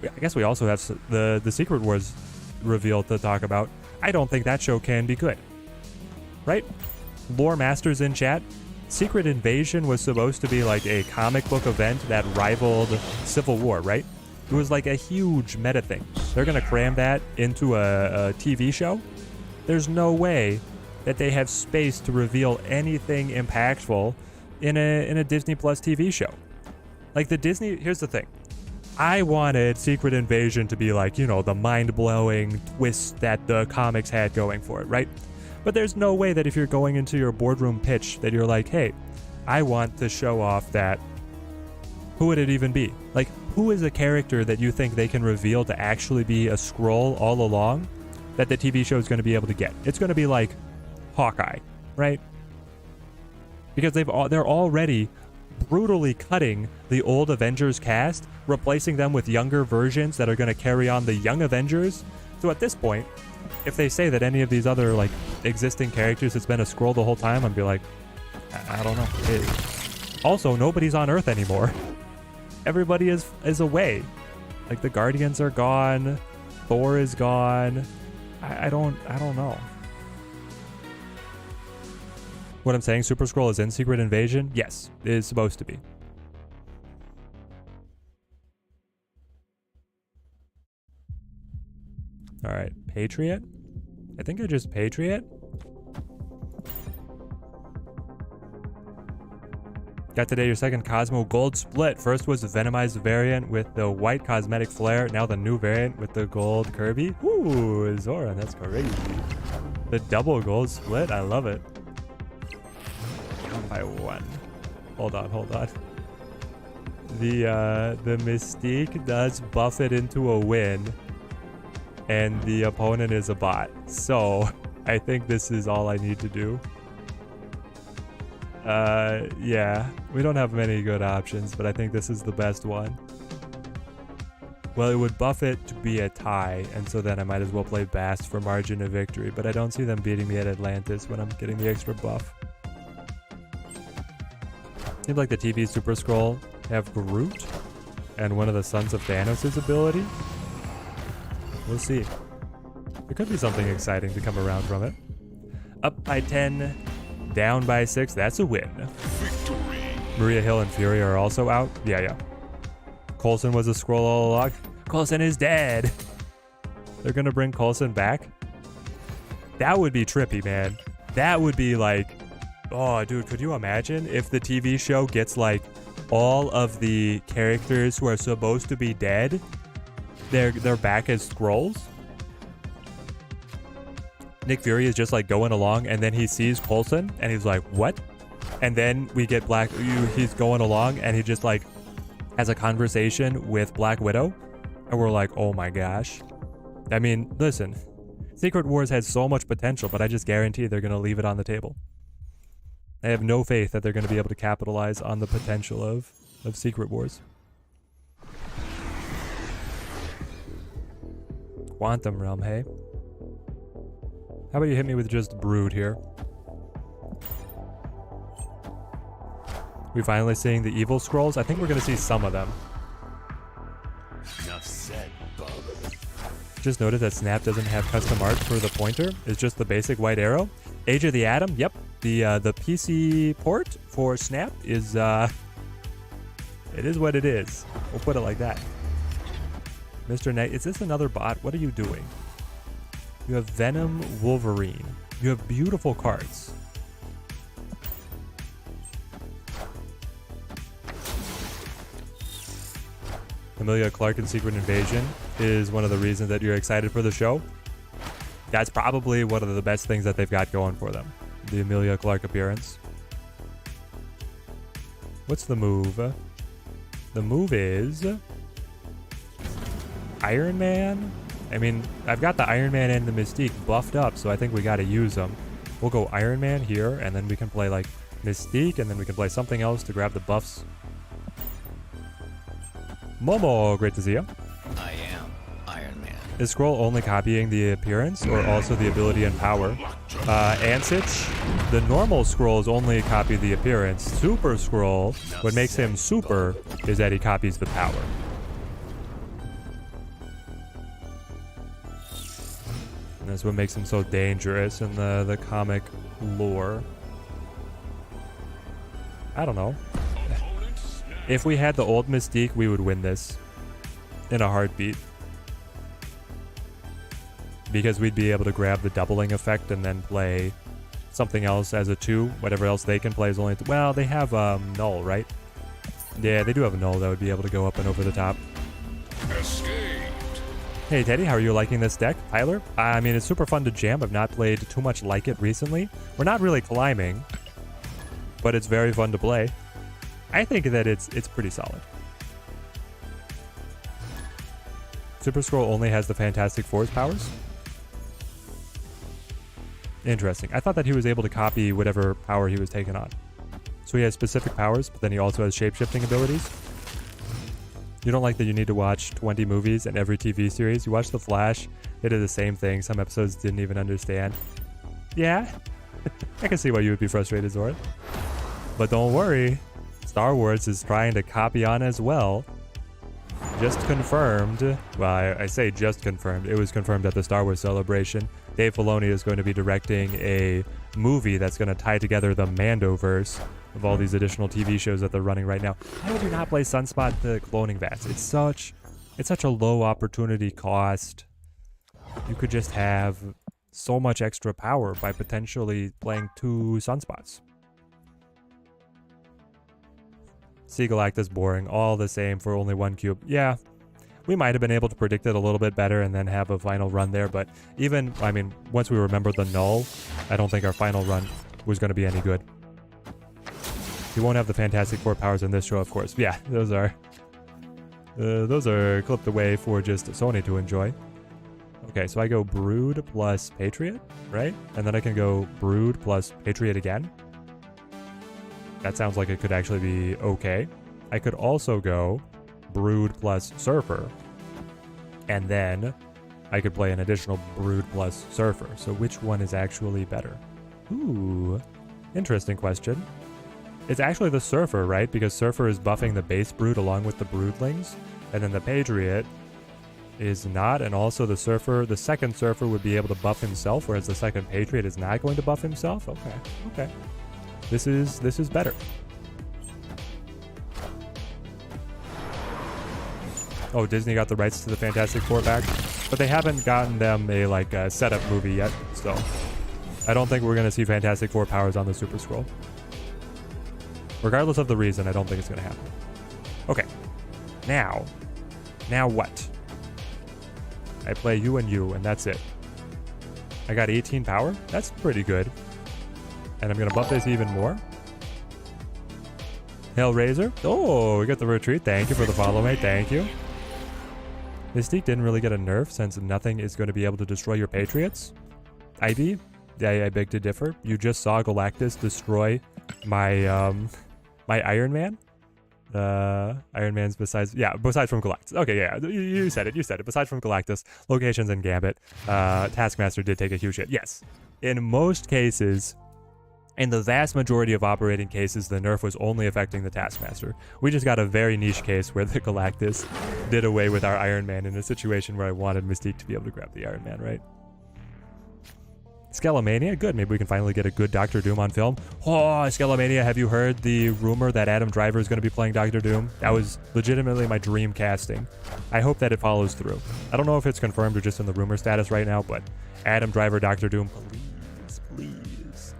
I guess we also have the Secret Wars reveal to talk about. I don't think that show can be good. Right? Lore Masters in chat. Secret Invasion was supposed to be like a comic book event that rivaled Civil War, right? It was like a huge meta thing. They're going to cram that into a TV show? There's no way that they have space to reveal anything impactful in a Disney Plus TV show. Like the Disney... Here's the thing. I wanted Secret Invasion to be like, you know, the mind-blowing twist that the comics had going for it, right? But there's no way that if you're going into your boardroom pitch that you're like, hey, I want to show off that... Who would it even be? Like, who is a character that you think they can reveal to actually be a Skrull all along that the TV show is going to be able to get? It's going to be like Hawkeye, right? Because they're already brutally cutting the old Avengers cast, replacing them with younger versions that are going to carry on the young Avengers. So at this point, if they say that any of these other like existing characters has been a Skrull the whole time, I'd be like, I don't know. Also, nobody's on Earth anymore. Everybody is away. Like the Guardians are gone, Thor is gone. I don't know. What I'm saying, Super Skrull is in Secret Invasion? Yes, it is supposed to be. Alright, Patriot? I think I just Patriot? Got today your second Cosmo Gold split. First was the Venomized variant with the white cosmetic flare. Now the new variant with the gold Kirby. Ooh, Zoran, that's crazy. The double gold split, I love it. 1 by 1. Hold on. The Mystique does buff it into a win. And the opponent is a bot. So, I think this is all I need to do. Yeah, we don't have many good options, but I think this is the best one. Well, it would buff it to be a tie, and so then I might as well play Bast for margin of victory, but I don't see them beating me at Atlantis when I'm getting the extra buff. Seems like the TV Super Scroll have Groot and one of the Sons of Thanos' ability. We'll see. There could be something exciting to come around from it. Up by 10, down by 6, that's a win. Victory. Maria Hill and Fury are also out. Yeah. Coulson was a scroll all along. Coulson is dead. They're gonna bring Coulson back? That would be trippy, man. That would be like, oh, dude, could you imagine if the TV show gets like all of the characters who are supposed to be dead, they're back as scrolls? Nick Fury is just like going along, and then he sees Coulson, and he's like, what? And then we get he's going along, and he just like has a conversation with Black Widow, and we're like, oh my gosh. I mean, listen, Secret Wars has so much potential, but I just guarantee they're going to leave it on the table. I have no faith that they're going to be able to capitalize on the potential of Secret Wars. Quantum Realm, hey? How about you hit me with just Brood here? We finally seeing the evil scrolls? I think we're going to see some of them. Enough said, bub. Just noticed that Snap doesn't have custom art for the pointer. It's just the basic white arrow. Age of the Atom, yep. The PC port for Snap is, it is what it is. We'll put it like that. Mr. Knight, is this another bot? What are you doing? You have Venom Wolverine. You have beautiful cards. Emilia Clarke in Secret Invasion is one of the reasons that you're excited for the show. That's probably one of the best things that they've got going for them. The Emilia Clarke appearance. What's the move? The move is Iron Man? I mean, I've got the Iron Man and the Mystique buffed up, so I think we got to use them. We'll go Iron Man here, and then we can play like Mystique, and then we can play something else to grab the buffs. Momo, great to see you. I am Iron Man. Is Scroll only copying the appearance or also the ability and power? Ansich, the normal Scrolls only copy the appearance. Super Scroll, what makes him super is that he copies the power. And that's what makes him so dangerous in the comic lore. I don't know. If we had the old Mystique, we would win this in a heartbeat. Because we'd be able to grab the doubling effect and then play something else as a 2. Whatever else they can play is only... well, they have Null, right? Yeah, they do have a Null that would be able to go up and over the top. Escaped. Hey, Teddy, how are you liking this deck? Tyler? I mean, it's super fun to jam. I've not played too much like it recently. We're not really climbing, but it's very fun to play. I think that it's pretty solid. Super Scroll only has the Fantastic Four's powers. Interesting. I thought that he was able to copy whatever power he was taking on. So he has specific powers, but then he also has shape-shifting abilities. You don't like that you need to watch 20 movies and every TV series? You watch The Flash, they did the same thing. Some episodes didn't even understand. Yeah, I can see why you would be frustrated, Zord. But don't worry. Star Wars is trying to copy on as well. Just confirmed. Well, I say just confirmed. It was confirmed at the Star Wars Celebration. Dave Filoni is going to be directing a movie that's going to tie together the Mandoverse of all these additional TV shows that they're running right now. Why would you not play Sunspot the cloning vats? It's such a low opportunity cost. You could just have so much extra power by potentially playing 2 Sunspots. Sea Galactus boring, all the same for only 1 cube. Yeah, we might have been able to predict it a little bit better and then have a final run there, but even, I mean, once we remember the Null, I don't think our final run was going to be any good. You won't have the Fantastic Four powers in this show, of course. Yeah, those are clipped away for just Sony to enjoy. Okay, so I go Brood plus Patriot, right? And then I can go Brood plus Patriot again. That sounds like it could actually be okay. I could also go Brood plus Surfer. And then I could play an additional Brood plus Surfer. So which one is actually better? Ooh, interesting question. It's actually the Surfer, right? Because Surfer is buffing the base Brood along with the Broodlings. And then the Patriot is not. And also the Surfer, the second Surfer would be able to buff himself, whereas the second Patriot is not going to buff himself. Okay. This is better. Oh, Disney got the rights to the Fantastic Four back, but they haven't gotten them a setup movie yet, so I don't think we're gonna see Fantastic Four powers on the Super Scroll. Regardless of the reason, I don't think it's gonna happen. Okay, now what? I play you and you, and that's it. I got 18 power. That's pretty good. And I'm gonna buff this even more. Hellraiser. Oh, we got the retreat. Thank you for the follow, mate. Thank you. Mystique didn't really get a nerf since nothing is going to be able to destroy your Patriots. Ivy, I beg to differ. You just saw Galactus destroy my my Iron Man. Iron Man's besides from Galactus. Okay, yeah, you said it. Besides from Galactus, locations and Gambit, Taskmaster did take a huge hit. Yes, in most cases. In the vast majority of operating cases, the nerf was only affecting the Taskmaster. We just got a very niche case where the Galactus did away with our Iron Man in a situation where I wanted Mystique to be able to grab the Iron Man, right? Skelomania, good. Maybe we can finally get a good Doctor Doom on film. Oh, Skelomania, have you heard the rumor that Adam Driver is going to be playing Doctor Doom? That was legitimately my dream casting. I hope that it follows through. I don't know if it's confirmed or just in the rumor status right now, but Adam Driver, Doctor Doom, please.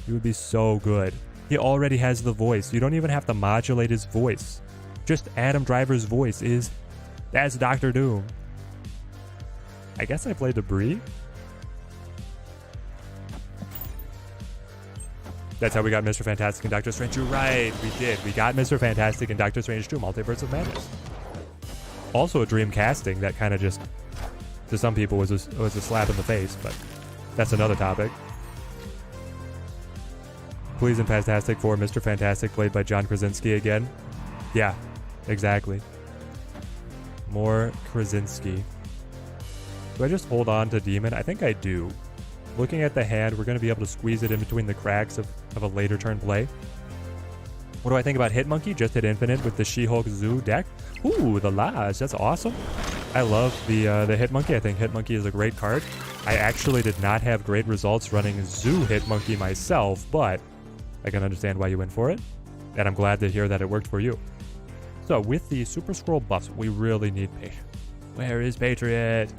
He would be so good. He already has the voice. You don't even have to modulate his voice. Just Adam Driver's voice that's Doctor Doom. I guess I played Debris. That's how we got Mr. Fantastic and Doctor Strange. You're right, we did. We got Mr. Fantastic and Doctor Strange 2, Multiverse of Madness. Also a dream casting that kind of just, to some people, was a slap in the face, but that's another topic. Please and Fantastic Four, Mr. Fantastic played by John Krasinski again. Yeah, exactly. More Krasinski. Do I just hold on to Demon? I think I do. Looking at the hand, we're going to be able to squeeze it in between the cracks of a later turn play. What do I think about Hitmonkey? Just hit Infinite with the She-Hulk Zoo deck. Ooh, the Lodge. That's awesome. I love the Hitmonkey. I think Hitmonkey is a great card. I actually did not have great results running Zoo Hitmonkey myself, but I can understand why you went for it, and I'm glad to hear that it worked for you. So with the Super Scroll buffs, we really need Patriot. Where is Patriot?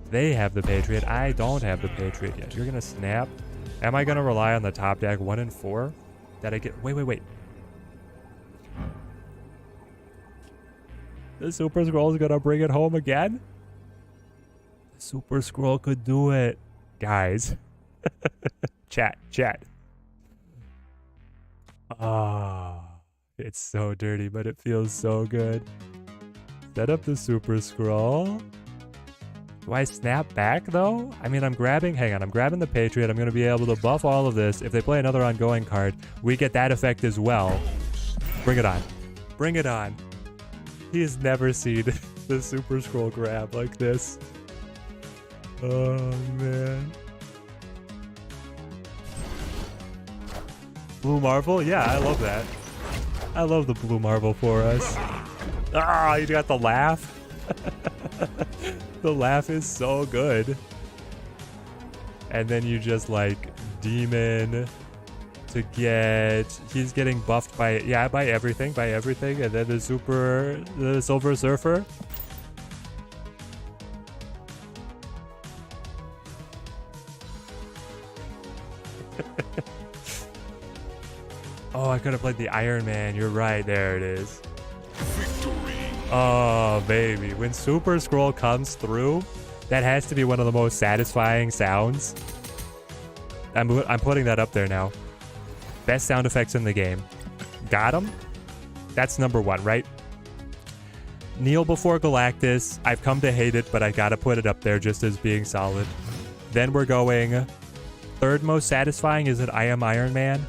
They have the Patriot. I don't have the Patriot yet. You're going to snap. Am I going to rely on the top deck 1 and 4? That I get... Wait. The Super Scroll is going to bring it home again? The Super Scroll could do it. Guys. Chat. It's so dirty, but it feels so good. Set up the Super Scroll. Do I snap back, though? I mean, I'm grabbing the Patriot. I'm going to be able to buff all of this. If they play another ongoing card, we get that effect as well. Bring it on. He has never seen the Super Scroll grab like this. Oh, man. Blue Marvel? Yeah, I love that. I love the Blue Marvel for us. Ah, you got the laugh. The laugh is so good. And then you just like Demon to get... He's getting buffed by everything. And then the Silver Surfer. Oh, I could have played the Iron Man. You're right. There it is. Victory. Oh, baby. When Super Scroll comes through, that has to be one of the most satisfying sounds. I'm putting that up there now. Best sound effects in the game. Got him? That's number 1, right? Kneel before Galactus. I've come to hate it, but I gotta put it up there just as being solid. Then we're going... Third most satisfying, is it I Am Iron Man?